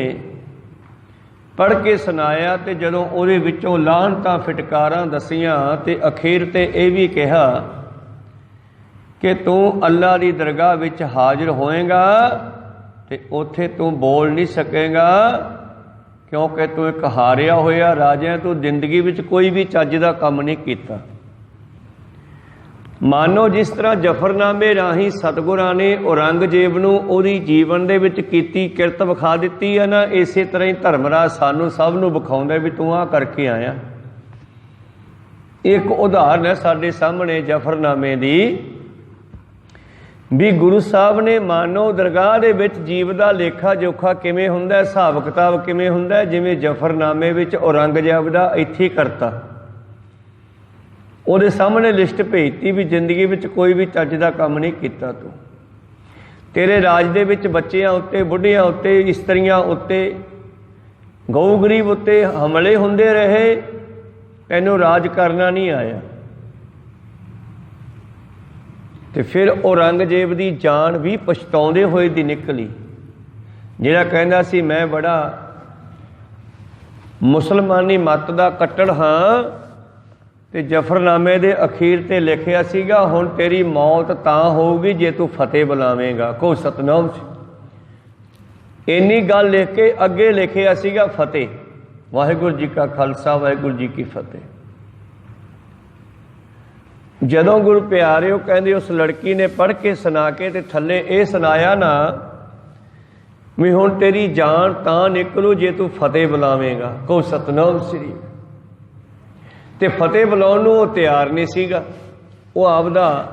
[SPEAKER 1] ਪੜ੍ਹ ਕੇ ਸੁਣਾਇਆ ਤੇ ਜਦੋਂ ਉਹਦੇ ਵਿੱਚੋਂ ਲਾਹਨਤਾਂ ਫਿਟਕਾਰਾਂ ਦਸੀਆਂ ਤੇ ਅਖੀਰ ਤੇ ਇਹ ਵੀ ਕਿਹਾ ਕਿ ਤੂੰ ਅੱਲਾ ਦੀ ਦਰਗਾਹ ਵਿੱਚ ਹਾਜ਼ਰ ਹੋਏਗਾ ਤੇ ਉੱਥੇ ਤੂੰ ਬੋਲ ਨਹੀਂ ਸਕੇਗਾ, ਕਿਉਂਕਿ ਤੂੰ ਇੱਕ ਹਾਰਿਆ ਹੋਇਆ ਰਾਜਾ, ਤੂੰ ਜ਼ਿੰਦਗੀ ਵਿੱਚ ਕੋਈ ਵੀ ਚੱਜ ਦਾ ਕੰਮ ਨਹੀਂ ਕੀਤਾ। ਮਾਨੋ ਜਿਸ ਤਰ੍ਹਾਂ ਜਫਰਨਾਮੇ ਰਾਹੀਂ ਸਤਿਗੁਰਾਂ ਨੇ ਔਰੰਗਜ਼ੇਬ ਨੂੰ ਉਹਦੀ ਜੀਵਨ ਦੇ ਵਿੱਚ ਕੀਤੀ ਕਿਰਤ ਵਿਖਾ ਦਿੱਤੀ ਹੈ ਨਾ, ਇਸੇ ਤਰ੍ਹਾਂ ਹੀ ਧਰਮਰਾਜ ਸਾਨੂੰ ਸਭ ਨੂੰ ਵਿਖਾਉਂਦਾ ਵੀ ਤੂੰ ਆਹ ਕਰਕੇ ਆਇਆ। ਇੱਕ ਉਦਾਹਰਨ ਹੈ ਸਾਡੇ ਸਾਹਮਣੇ ਜਫਰਨਾਮੇ ਦੀ, ਵੀ ਗੁਰੂ ਸਾਹਿਬ ਨੇ ਮਾਨੋ ਦਰਗਾਹ ਦੇ ਵਿੱਚ ਜੀਵ ਦਾ ਲੇਖਾ ਜੋਖਾ ਕਿਵੇਂ ਹੁੰਦਾ, ਹਿਸਾਬ ਕਿਤਾਬ ਕਿਵੇਂ ਹੁੰਦਾ, ਜਿਵੇਂ ਜਫਰਨਾਮੇ ਵਿੱਚ ਔਰੰਗਜ਼ੇਬ ਦਾ ਇੱਥੇ ਹੀ ਕਰਤਾ। ਉਹਦੇ ਸਾਹਮਣੇ ਲਿਸਟ ਭੇਜਤੀ ਵੀ ਜ਼ਿੰਦਗੀ ਵਿੱਚ ਕੋਈ ਵੀ ਚੱਜ ਦਾ ਕੰਮ ਨਹੀਂ ਕੀਤਾ ਤੂੰ, ਤੇਰੇ ਰਾਜ ਦੇ ਵਿੱਚ ਬੱਚਿਆਂ ਉੱਤੇ, ਬੁੱਢਿਆਂ ਉੱਤੇ, ਇਸਤਰੀਆਂ ਉੱਤੇ, ਗਊ ਗਰੀਬ ਉੱਤੇ ਹਮਲੇ ਹੁੰਦੇ ਰਹੇ, ਤੈਨੂੰ ਰਾਜ ਕਰਨਾ ਨਹੀਂ ਆਇਆ। ਤੇ ਫਿਰ ਔਰੰਗਜ਼ੇਬ ਦੀ ਜਾਨ ਵੀ ਪਛਤਾਉਂਦੇ ਹੋਏ ਦੀ ਨਿਕਲੀ, ਜਿਹੜਾ ਕਹਿੰਦਾ ਸੀ ਮੈਂ ਬੜਾ ਮੁਸਲਮਾਨੀ ਮੱਤ ਦਾ ਕੱਟੜ ਹਾਂ, ਤੇ ਜਫਰਨਾਮੇ ਦੇ ਅਖੀਰ ਤੇ ਲਿਖਿਆ ਸੀਗਾ ਹੁਣ ਤੇਰੀ ਮੌਤ ਤਾਂ ਹੋਊਗੀ ਜੇ ਤੂੰ ਫਤਿਹ ਬੁਲਾਵੇਂਗਾ, ਕੋ ਸਤਨਾਮ ਸੀ। ਇੰਨੀ ਗੱਲ ਲਿਖ ਕੇ ਅੱਗੇ ਲਿਖਿਆ ਸੀਗਾ ਫਤਿਹ, ਵਾਹਿਗੁਰੂ ਜੀ ਕਾ ਖਾਲਸਾ ਵਾਹਿਗੁਰੂ ਜੀ ਕੀ ਫਤਿਹ। ਜਦੋਂ ਗੁਰੂ ਪਿਆਰਿਓ ਕਹਿੰਦੇ ਉਸ ਲੜਕੀ ਨੇ ਪੜ੍ਹ ਕੇ ਸੁਣਾ ਕੇ ਤੇ ਥੱਲੇ ਇਹ ਸੁਣਾਇਆ ਨਾ ਵੀ ਹੁਣ ਤੇਰੀ ਜਾਨ ਤਾਂ ਨਿਕਲੂ ਜੇ ਤੂੰ ਫਤਿਹ ਬੁਲਾਵੇਂਗਾ, ਕੋ ਸਤਨਾਮ ਸ੍ਰੀ। ਤੇ ਫਤਿਹ ਬੁਲਾਉਣ ਨੂੰ ਉਹ ਤਿਆਰ ਨਹੀਂ ਸੀਗਾ, ਉਹ ਆਪਦਾ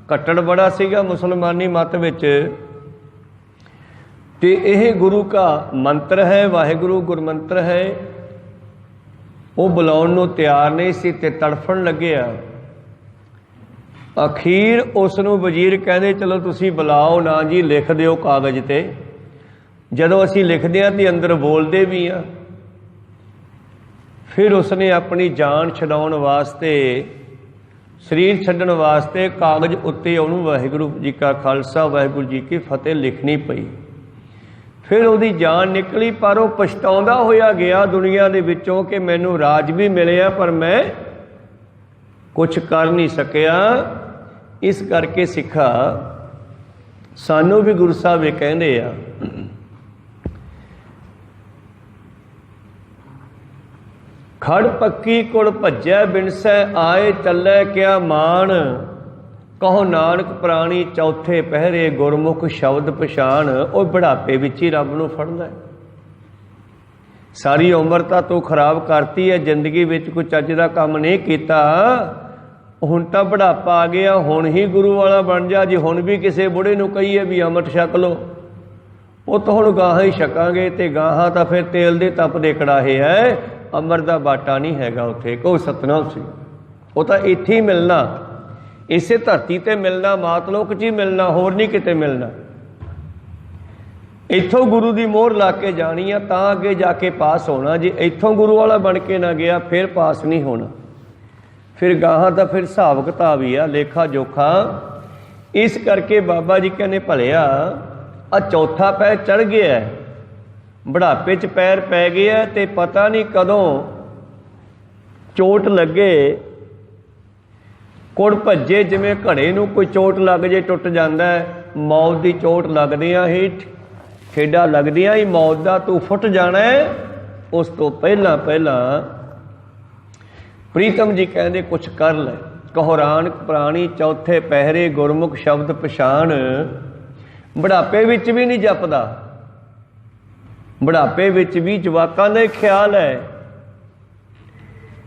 [SPEAKER 1] ਕੱਟੜ ਬੜਾ ਸੀਗਾ ਮੁਸਲਮਾਨੀ ਮੱਤ ਵਿੱਚ। ਤੇ ਇਹ ਗੁਰੂ ਕਾ ਮੰਤਰ ਹੈ, ਵਾਹਿਗੁਰੂ ਗੁਰਮੰਤਰ ਹੈ, ਉਹ ਬੁਲਾਉਣ ਨੂੰ ਤਿਆਰ ਨਹੀਂ ਸੀ ਤੇ ਤੜਫਣ ਲੱਗਿਆ। ਅਖੀਰ ਉਸ ਨੂੰ ਵਜ਼ੀਰ ਕਹਿੰਦੇ ਚਲੋ ਤੁਸੀਂ ਬੁਲਾਓ ਨਾ ਜੀ, ਲਿਖ ਦਿਓ ਕਾਗਜ਼ ਤੇ। ਜਦੋਂ ਅਸੀਂ ਲਿਖਦੇ ਹਾਂ ਤੇ ਅੰਦਰ ਬੋਲਦੇ ਵੀ ਹਾਂ। ਫਿਰ ਉਸਨੇ ਆਪਣੀ ਜਾਨ ਛਡਾਉਣ ਵਾਸਤੇ, ਸਰੀਰ ਛੱਡਣ ਵਾਸਤੇ ਕਾਗਜ਼ ਉੱਤੇ ਉਹਨੂੰ ਵਾਹਿਗੁਰੂ ਜੀ ਕਾ ਖਾਲਸਾ ਵਾਹਿਗੁਰੂ ਜੀ ਕੀ ਫਤਿਹ ਲਿਖਣੀ ਪਈ। ਫਿਰ ਉਹਦੀ ਜਾਨ ਨਿਕਲੀ, ਪਰ ਉਹ ਪਛਤਾਉਂਦਾ ਹੋਇਆ ਗਿਆ ਦੁਨੀਆ ਦੇ ਵਿੱਚੋਂ ਕਿ ਮੈਨੂੰ ਰਾਜ ਵੀ ਮਿਲਿਆ ਪਰ ਮੈਂ ਕੁਛ ਕਰ ਨਹੀਂ ਸਕਿਆ। ਇਸ ਕਰਕੇ ਸਿੱਖਾ ਸਾਨੂੰ ਵੀ ਗੁਰੂ ਸਾਹਿਬ ਇਹ ਕਹਿੰਦੇ ਆ, ਖੜ ਪੱਕੀ ਕੁੜ ਭੱਜੈ ਬਿਨਸੈ ਆਏ ਚੱਲੈ ਕਿਆ ਮਾਣ, ਕਹੋ ਨਾਨਕ ਪ੍ਰਾਣੀ ਚੌਥੇ ਪਹਿਰੇ ਗੁਰਮੁਖ ਸ਼ਬਦ ਪਛਾਣ। ਉਹ ਬੁਢਾਪੇ ਵਿੱਚ ਹੀ ਰੱਬ ਨੂੰ ਫੜਦਾ ਹੈ। ਸਾਰੀ ਉਮਰ ਤਾਂ ਤੂੰ ਖਰਾਬ ਕਰਤੀ ਹੈ, ਜ਼ਿੰਦਗੀ ਵਿੱਚ ਕੋਈ ਚੱਜ ਦਾ ਕੰਮ ਨਹੀਂ ਕੀਤਾ, ਹੁਣ ਤਾਂ ਬੁਢਾਪਾ ਆ ਗਿਆ, ਹੁਣ ਹੀ ਗੁਰੂ ਵਾਲਾ ਬਣ ਜਾ। ਜੇ ਹੁਣ ਵੀ ਕਿਸੇ ਬੁੜੇ ਨੂੰ ਕਹੀਏ ਵੀ ਅੰਮ੍ਰਿਤ ਛਕ ਲਓ, ਉਹ ਤਾਂ ਹੁਣ ਗਾਹਾਂ ਹੀ ਛਕਾਂਗੇ, ਤੇ ਗਾਹਾਂ ਤਾਂ ਫਿਰ ਤੇਲ ਦੇ ਤਪ ਦੇ ਕੜਾਹੇ ਹੈ, ਅੰਮ੍ਰਿਤ ਦਾ ਬਾਟਾ ਨਹੀਂ ਹੈਗਾ ਉੱਥੇ। ਕਹੋ ਸਤਨਾਮ ਸੀ। ਉਹ ਤਾਂ ਇੱਥੇ ਹੀ ਮਿਲਣਾ, ਇਸੇ ਧਰਤੀ ਤੇ ਮਿਲਣਾ, ਮਾਤਲੋਕ 'ਚ ਹੀ ਮਿਲਣਾ, ਹੋਰ ਨਹੀਂ ਕਿਤੇ ਮਿਲਣਾ। ਇੱਥੋਂ ਗੁਰੂ ਦੀ ਮੋਹਰ ਲਾ ਕੇ ਜਾਣੀ ਆ ਤਾਂ ਅੱਗੇ ਜਾ ਕੇ ਪਾਸ ਹੋਣਾ। ਜੇ ਇੱਥੋਂ ਗੁਰੂ ਵਾਲਾ ਬਣ ਕੇ ਨਾ ਗਿਆ ਫਿਰ ਪਾਸ ਨਹੀਂ ਹੋਣਾ। ਫਿਰ ਗਾਹਾਂ ਦਾ ਫਿਰ ਹਿਸਾਬ ਕਿਤਾਬ ਹੀ ਆ, ਲੇਖਾ ਜੋਖਾ। ਇਸ ਕਰਕੇ ਬਾਬਾ ਜੀ ਕਹਿੰਦੇ ਭਲਿਆ ਆ ਚੌਥਾ ਪੈਰ ਚੜ੍ਹ ਗਿਆ, ਬੁਢਾਪੇ 'ਚ ਪੈਰ ਪੈ ਗਿਆ ਤੇ ਪਤਾ ਨਹੀਂ ਕਦੋਂ ਚੋਟ ਲੱਗੇ। ਕੁੜ ਭੱਜੇ, ਜਿਵੇਂ ਘੜੇ ਨੂੰ ਕੋਈ ਚੋਟ ਲੱਗ ਜੇ ਟੁੱਟ ਜਾਂਦਾ, ਮੌਤ ਦੀ ਚੋਟ ਲੱਗਦੀਆਂ ਹੀ ਖੇਡਾਂ ਲੱਗਦੀਆਂ ਹੀ ਮੌਤ ਦਾ ਤੂੰ ਫੁੱਟ ਜਾਣਾ। ਉਸ ਤੋਂ ਪਹਿਲਾਂ ਪਹਿਲਾਂ ਪ੍ਰੀਤਮ ਜੀ ਕਹਿੰਦੇ ਕੁਛ ਕਰ ਲੈ, ਕਹੋ ਨਾਨਕ ਪ੍ਰਾਣੀ ਚੌਥੇ ਪਹਿਰੇ ਗੁਰਮੁਖ ਸ਼ਬਦ ਪਛਾਣ। ਬੁਢਾਪੇ ਵਿੱਚ ਵੀ ਨਹੀਂ ਜਪਦਾ, ਬੁਢਾਪੇ ਵਿੱਚ ਵੀ ਜਵਾਕਾਂ ਦਾ ਖਿਆਲ ਹੈ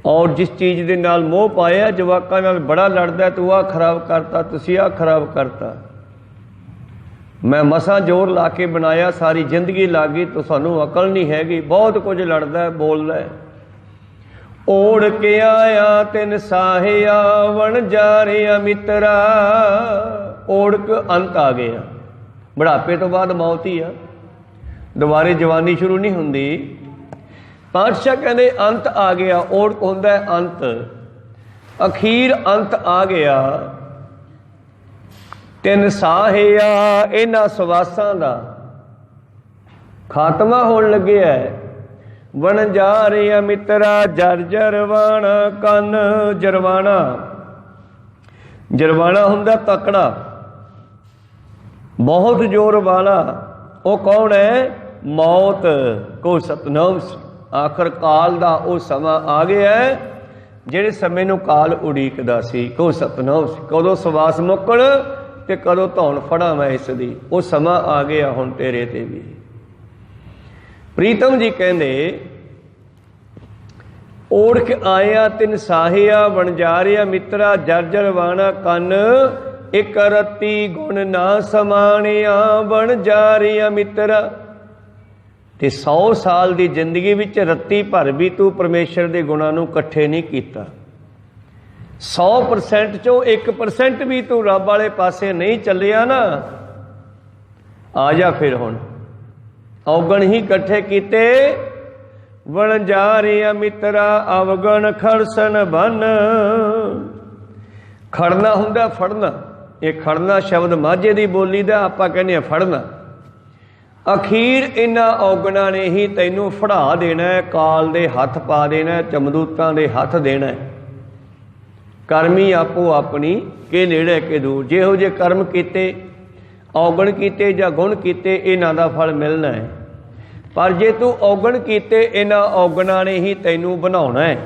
[SPEAKER 1] और जिस चीज़ के नाल मोह पाया जवाकां नाल बड़ा लड़दा, तू आ खराब करता, तुसी आ खराब करता, मैं मसा जोर ला के बनाया, सारी जिंदगी ला गई, तो सानू अकल नहीं हैगी, बहुत कुछ लड़दा है, बोलदा है। ओढ़ के आया तिन साहिया वन जा रहा मित्रा, ओढ़ के अंत आ गया, बुढ़ापे तो बाद मौत ही आ, दोबारे जवानी शुरू नहीं हुंदी। पातशाह कहते अंत आ गया, ओढ़ होंदा है अंत, अखीर अंत आ गया। तिन साहिया इन्हां सवासां दा खात्मा होण लग्या है। वन जा रहा मित्रा जर जरवाना कन, जरवाना, जरवाना हुंदा तकड़ा, बहुत जोर वाला, वो कौन है? मौत को सतनाम। आखिर काल दा वो समा आ गया है जिहड़े समय नूं काल उड़ीकदा सी। को सतनाम, कदों सवास मुक्कण ते कदों धौन फड़ा मैं इसदी, वो समा आ गया हुण तेरे ते भी। प्रीतम जी कहंदे ओढ़ के आया तिन साहिया वणजारिया मित्रा जर्जर वाणा कन, एक रत्ती गुण ना समाणिया वणजारिया मित्रा। ते 100 साल की जिंदगी विच रत्ती भर भी तू परमेश्वर के गुणों नूं इकट्ठे नहीं कीता। 100% चों 1% भी तू रब वाले पासे नहीं चलिया ना, आ जा फिर हुण अवगण ही इकट्ठे कीते। वन जा रहा मित्रा अवगण खड़सन बन, खड़ना हुंदा फड़ना, ये खड़ना शब्द माझे की बोली दा, आपां कहने फड़ना। अखीर इन्हां औगणां ने ही तैनूं फड़ा देना है, काल दे हथ पा देना है, जमदूतां दे हथ देना है। कर्मी आपो अपनी के नेड़े के दूर, जिहो जे कर्म कीते, औगण कीते जां गुण कीते, इन्हां दा फल मिलना है। पर जे तू औगण कीते, इन्हां औगणां ने ही तैनूं बनाउणा है।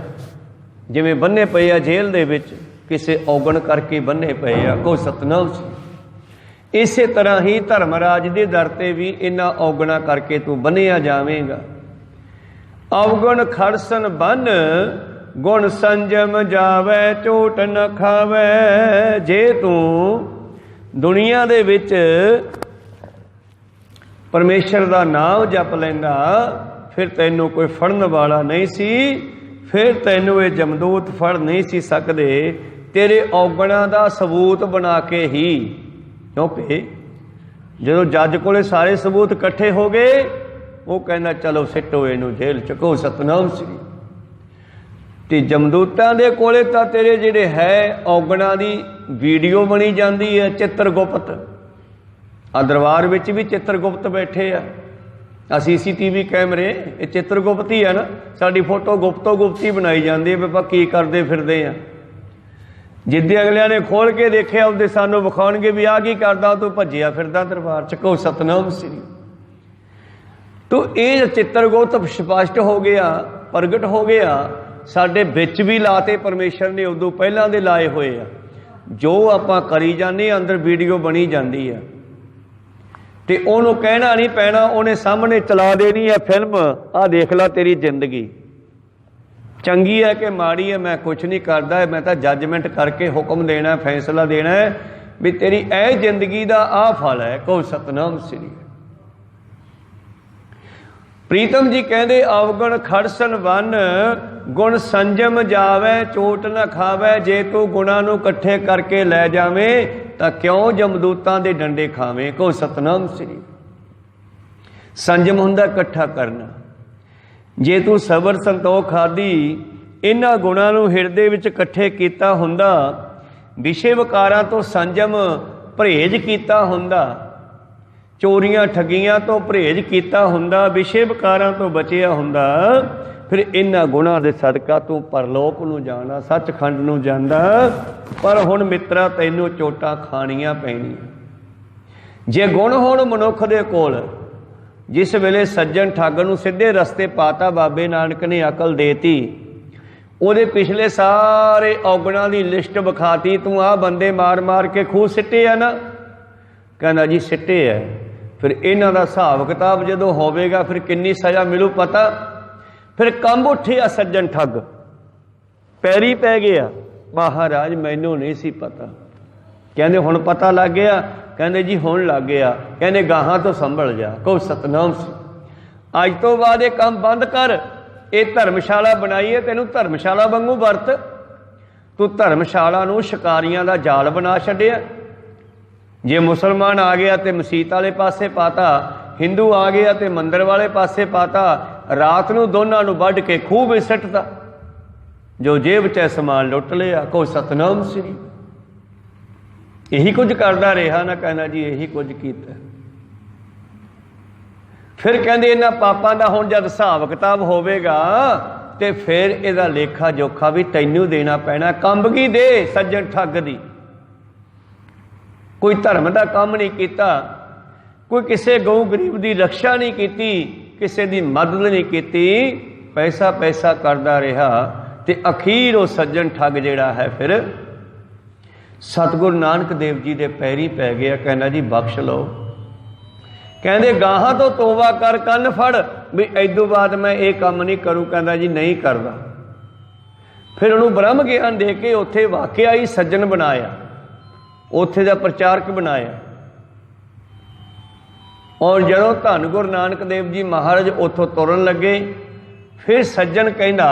[SPEAKER 1] जिवें बन्ने पए आ जेल दे विच, किसे औगण करके बन्ने पए आ, को सतनाम सी। इसे तरह ही धर्मराज के दर ते भी इन्हां औगणा करके तू बनिया जावेगा। अवगुण खड़सन बन गुण संजम जावै चोट न खावै। जे तू दुनिया दे विच परमेश्वर का नाम जप लैंदा, फिर तैनूं कोई फड़न वाला नहीं सी, फिर तैनूं ये जमदूत फड़ नहीं सी सकदे। तेरे औगणा का सबूत बना के ही, क्योंकि जो जज कोले सारे सबूत इकट्ठे हो गए, वो कहना चलो सिटो इनू जेल च, को सतनाम श्री। ते जमदूतां दे कोले तां तेरे जिहड़े है औगणा दी वीडियो बनी जाती है, चित्रगुप्त। आ दरबार विच भी चित्रगुप्त बैठे आ CCTV कैमरे, ये चित्रगुप्त ही है ना। साडी फोटो गुप्तो गुप्त ही बनाई जाती है, भी आपां की करदे फिरदे आ। जिद्दे अगलियां ने खोल के देखे आउंदे सानू विखाउणगे भी आ की करदा, तू भज्जिया फिरदा दरबार च, को सतनाम श्री। तो ये चित्रगुप्त स्पष्ट हो गया, प्रगट हो गया। साडे विच भी लाते परमेश्वर ने, उदों पहलां दे लाए होए आ। जो आपां करी जाने अंदर वीडियो बनी जाती है, तो उन्होंने कहना नहीं पैना, उन्हें सामने चला देनी है फिल्म, आ देख ला तेरी जिंदगी चंगी है कि माड़ी है, मैं कुछ नहीं करता, मैं तो जजमेंट करके हुक्म देना, फैसला देना है भी तेरी ए जिंदगी का आ फल है, को सतनाम श्री। प्रीतम जी कहते अवगण खड़सन वन गुण संजम जावे चोट न खावे। जे तू गुणा नूं इकट्ठे करके लै जावे तां क्यों जमदूतां दे डंडे खावे, को सतनाम श्री। संजम हुंदा इकट्ठा करना। जे तू सबर संतोख आदि इन्हां गुणां नूं हिरदे विच इकट्ठे कीता हुंदा, विषय विकारां तो संजम परहेज कीता हुंदा, चोरियां ठगियां तो परहेज कीता हुंदा, विषय विकारां तो बचिया हुंदा, फिर इन्हां गुणां दे सदका तू परलोक नूं जाना, सचखंड नूं जांदा। पर हुण मित्रा तैनूं चोटां खाणीਆਂ पैणीਆਂ। जे गुण होण मनुख दे कोल, जिस वेले सज्जन ठग नूं सीधे रस्ते पाता, बाबे नानक ने अकल देती, ਉਹਦੇ पिछले सारे औगणा की लिस्ट विखाती, तू आ बंदे मार मार के खूह सिੱਟੇ आ ना, कहना जी सिੱਟੇ है। फिर इन्हां दा हिसाब किताब जदों होवेगा, फिर किन्नी सज़ा मिलू पता। फिर कंब उठे आ सज्जन ठग, पैरी पै गया, महाराज मैनू नहीं सी पता। कहते हुण पता लग गया? कहते जी हुण लग गया। कहते गाहां तो संभल जा। कहो सतनाम सी, अज तो बाद ये काम बंद कर, ये धर्मशाला बनाई है, तेनू धर्मशाला वांगू वरत। तू धर्मशाला नूं शिकारियां दा जाल बना छड्डिया। जे मुसलमान आ गया तो मसीत वाले पासे पाता, हिंदू आ गया तो मंदिर वाले पासे पाता, रात नूं दोनों नूं वढ के खूह विच सिੱਟਦਾ, जो जेब च समान लुट लिया। को सतनाम श्री, यही कुछ करता रहा ना। कहना जी यही कुछ किया। फिर कहते इन्हां पापां दा हुण जद हिसाब किताब होवेगा ते फिर इहदा लेखा जोखा भी तैनू देना पैना। कंबगी दे सज्जन ठग दी। कोई धर्म का काम नहीं किया, कोई किसी गऊ गरीब की रक्षा नहीं की, किसी की मदद नहीं की, पैसा पैसा करता रहा ते अखीर वो सज्जन ठग जिहड़ा है फिर सतगुरु नानक देव जी के पैरी पै गया। कहना जी बख्श लो। कहते गाहां तो तोबा कर, कन्न फड़ भी इदों बाद मैं ये काम नहीं करूँ। कहना जी नहीं करदा। फिर उन्होंने ब्रह्म ज्ञान दे के उत्थे वाकया ही सज्जन बनाया, उत्थे दा प्रचारक बनाया। और जदों धन गुरु नानक देव जी महाराज उत्थों तुरन लगे, फिर सज्जन कहना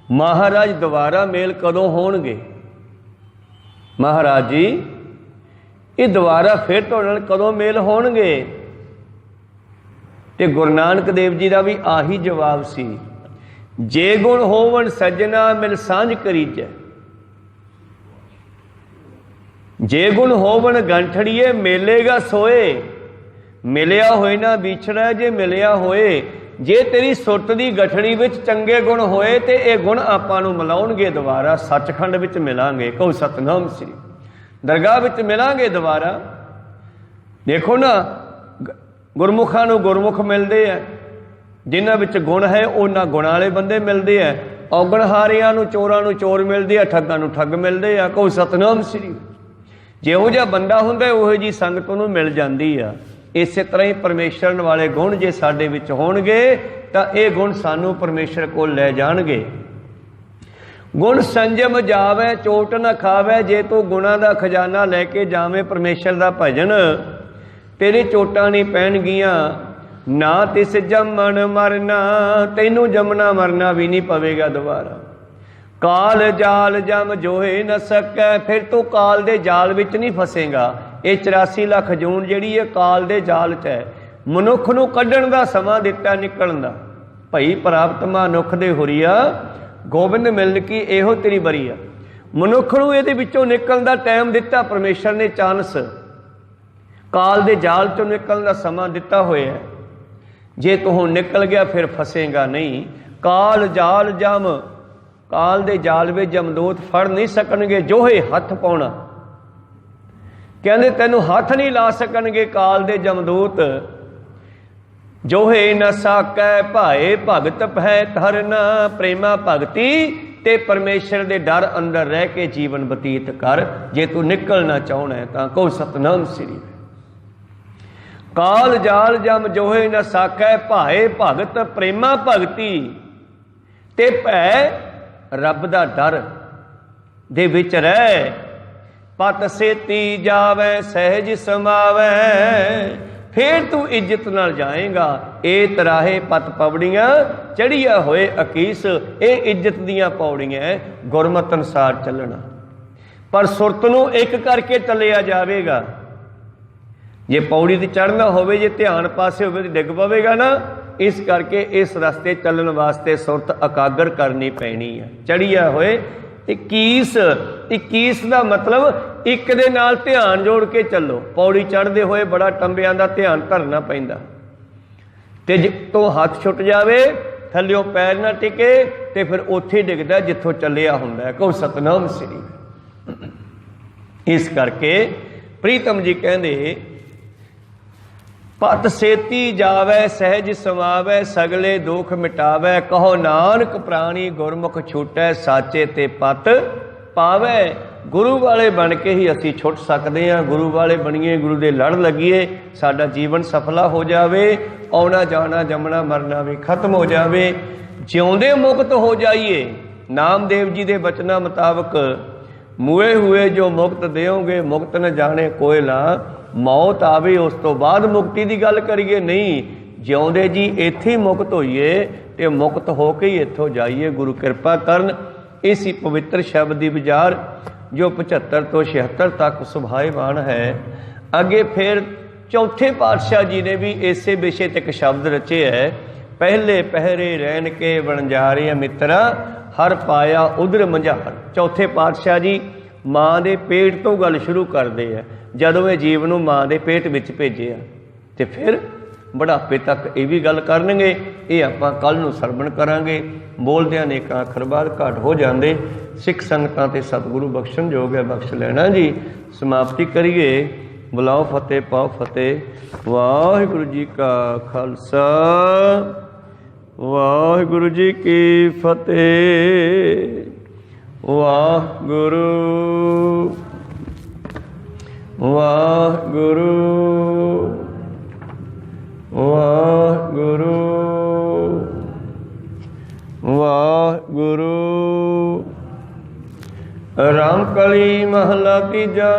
[SPEAKER 1] महाराज दोबारा मेल कदों होणगे? महाराज जी ये दोबारा फिर तुहाडे नाल कदों मेल होणगे? ते गुरु नानक देव जी का भी आही जवाब सी, जे गुण होवन सज्जना मिल सांझ करीजै। जे गुण होवन गंठड़िए मिलेगा सोए, मिलिया होए ना विछड़ा। जे मिलिया होए, जे तेरी सुरत की गठड़ी विच चंगे गुण होए तो ये गुण आपां नूं मिलाउणगे दोबारा, सचखंड विच मिलांगे। कहो सतनाम श्री, दरगाह विच मिलांगे दोबारा। देखो ना गुरमुखां नूं गुरमुख मिलते हैं, जिन्हां विच गुण है उन्हां गुण वाले बंदे मिलते हैं। औगणहारियां नूं चोरां नूं चोर मिलते हैं, ठगां नूं ठग मिलते हैं। कहो सतनाम श्री। जिहो जिहा बंदा हुंदा उहो जी संगत नूं मिल जांदी आ। इस तरह ही परमेश्वर वाले गुण जे साडे विच होणगे तां ये गुण सानू परमेश्वर कोल लै जाणगे। गुण संजम जावे चोट न खावे, जे तू गुणां दा खजाना लैके जावें परमेश्वर दा भजन, तेरे चोटां नहीं पैणगियां। ना तिस जमन मरना, तैनू जमना मरना भी नहीं पवेगा दोबारा। काल जाल जम जोहे न सकै, फिर तू काल दे जाल विच नहीं फसेगा। ये 84 लाख जून जिहड़ी है काल दे जाल च है। मनुख नूं कढण दा समां दिता निकलण दा, भई प्राप्त मनुख दे हुरिया, गोबिंद मिलन की एहो तेरी बरीआ। मनुख नूं इहदे विचों निकलण दा टाइम दिता परमेश्वर ने, चांस काल दे जाल चों निकलण दा समां दिता होया है। जे तू हुण निकल गया फिर फसेगा नहीं। काल जाल जम, काल दे जाल में जमदूत फड़ नहीं सकणगे, जोहे हथ पाउणा। कहंदे तैनू हथ नहीं ला सकणगे काल दे जमदूत। जोहे न साकै भाए भगत पै धरना, प्रेमा भगती ते परमेश्वर दे डर अंदर रह के जीवन बतीत कर। जे तू निकलना चाहना है तां कहो सतनाम श्री। काल जाल जम जोहे न साकै भाए भगत, प्रेमा भगती ते भै रब दा डर दे विच रह। पत सेती जावै सहज समावै, फिर तू इज्जत नाल जाएगा। ए तराहे पत पवड़ियां चढ़िया होए अकीस, ये इज्जत दियां पौड़ियां गुरमत अनुसार चलना। पर सुरत नूं एक करके चलिया जाएगा। जे पौड़ी ते चढ़ना होवे, जे ध्यान पासे होवे तो डिग पवेगा ना। इस करके इस रस्ते चलने वास्ते सुरत एकाग्र करनी पैनी है। चढ़िया होए 21, 21 का मतलब एक दे नाल ध्यान जोड़ के चलो। पौड़ी चढ़ते हुए बड़ा टंबियां दा ध्यान धरना पैंदा, ते तो हाथ छुट जावे, थल्लियों पैर ना टिके, ते फिर उत्थे डिगदा जिथों चलिया हुंदा है। कहो सतनाम श्री। इस करके प्रीतम जी कहंदे पत सेती जावै सहज समावै, सगले दुख मिटावै। कहो नानक प्राणी गुरमुख छूटै, साचे ते पत पावै। गुरु वाले बन के ही असी छुट सकते हैं। गुरु वाले बनिए, गुरु दे लड़ लगिए, साडा जीवन सफला हो जावे। आउणा जाना जमना मरना भी खत्म हो जावे, जिउंदे मुक्त हो जाइए। नामदेव जी के बचना मुताबक मूए हुए जो मुक्त देओगे मुक्त न जाने कोयला, मौत आवे उस तो बाद मुक्ति की गल करिए नहीं, जिउंदे जी इत्थे मुक्त होइए ते मुक्त होके ही इत्थों जाइए। गुरु कृपा करन इसी पवित्र शब्द की विचार जो 75 तो 76 तक सुभाएमान है। अगे फिर चौथे पातशाह जी ने भी इसे विषय ते एक शब्द रचे है, पहले पहरे रहन के वणजारे मित्रा हर पाया उधर मंझार। चौथे पातशाह जी माँ के पेट तो गल शुरू करते हैं, जदों ये जीव नूं माँ के पेट विच भेजिया ते फिर बुढ़ापे तक ये भी गल करनगे। ये आपां कल नूं सरवण करांगे। बोलदिआं ने अखर बाद घाट हो जाते। सिख संगतां ते सतगुरु बख्शण योग है, बख्श लेना जी। समाप्ति करिए। बुलाओ फतेह पाओ फतेह। वाहिगुरू जी का खालसा वाहिगुरू जी की फतेह। वाहिगुरू वाहिगुरू वाहिगुरू वाहिगुरू। रामकली महला तीजा।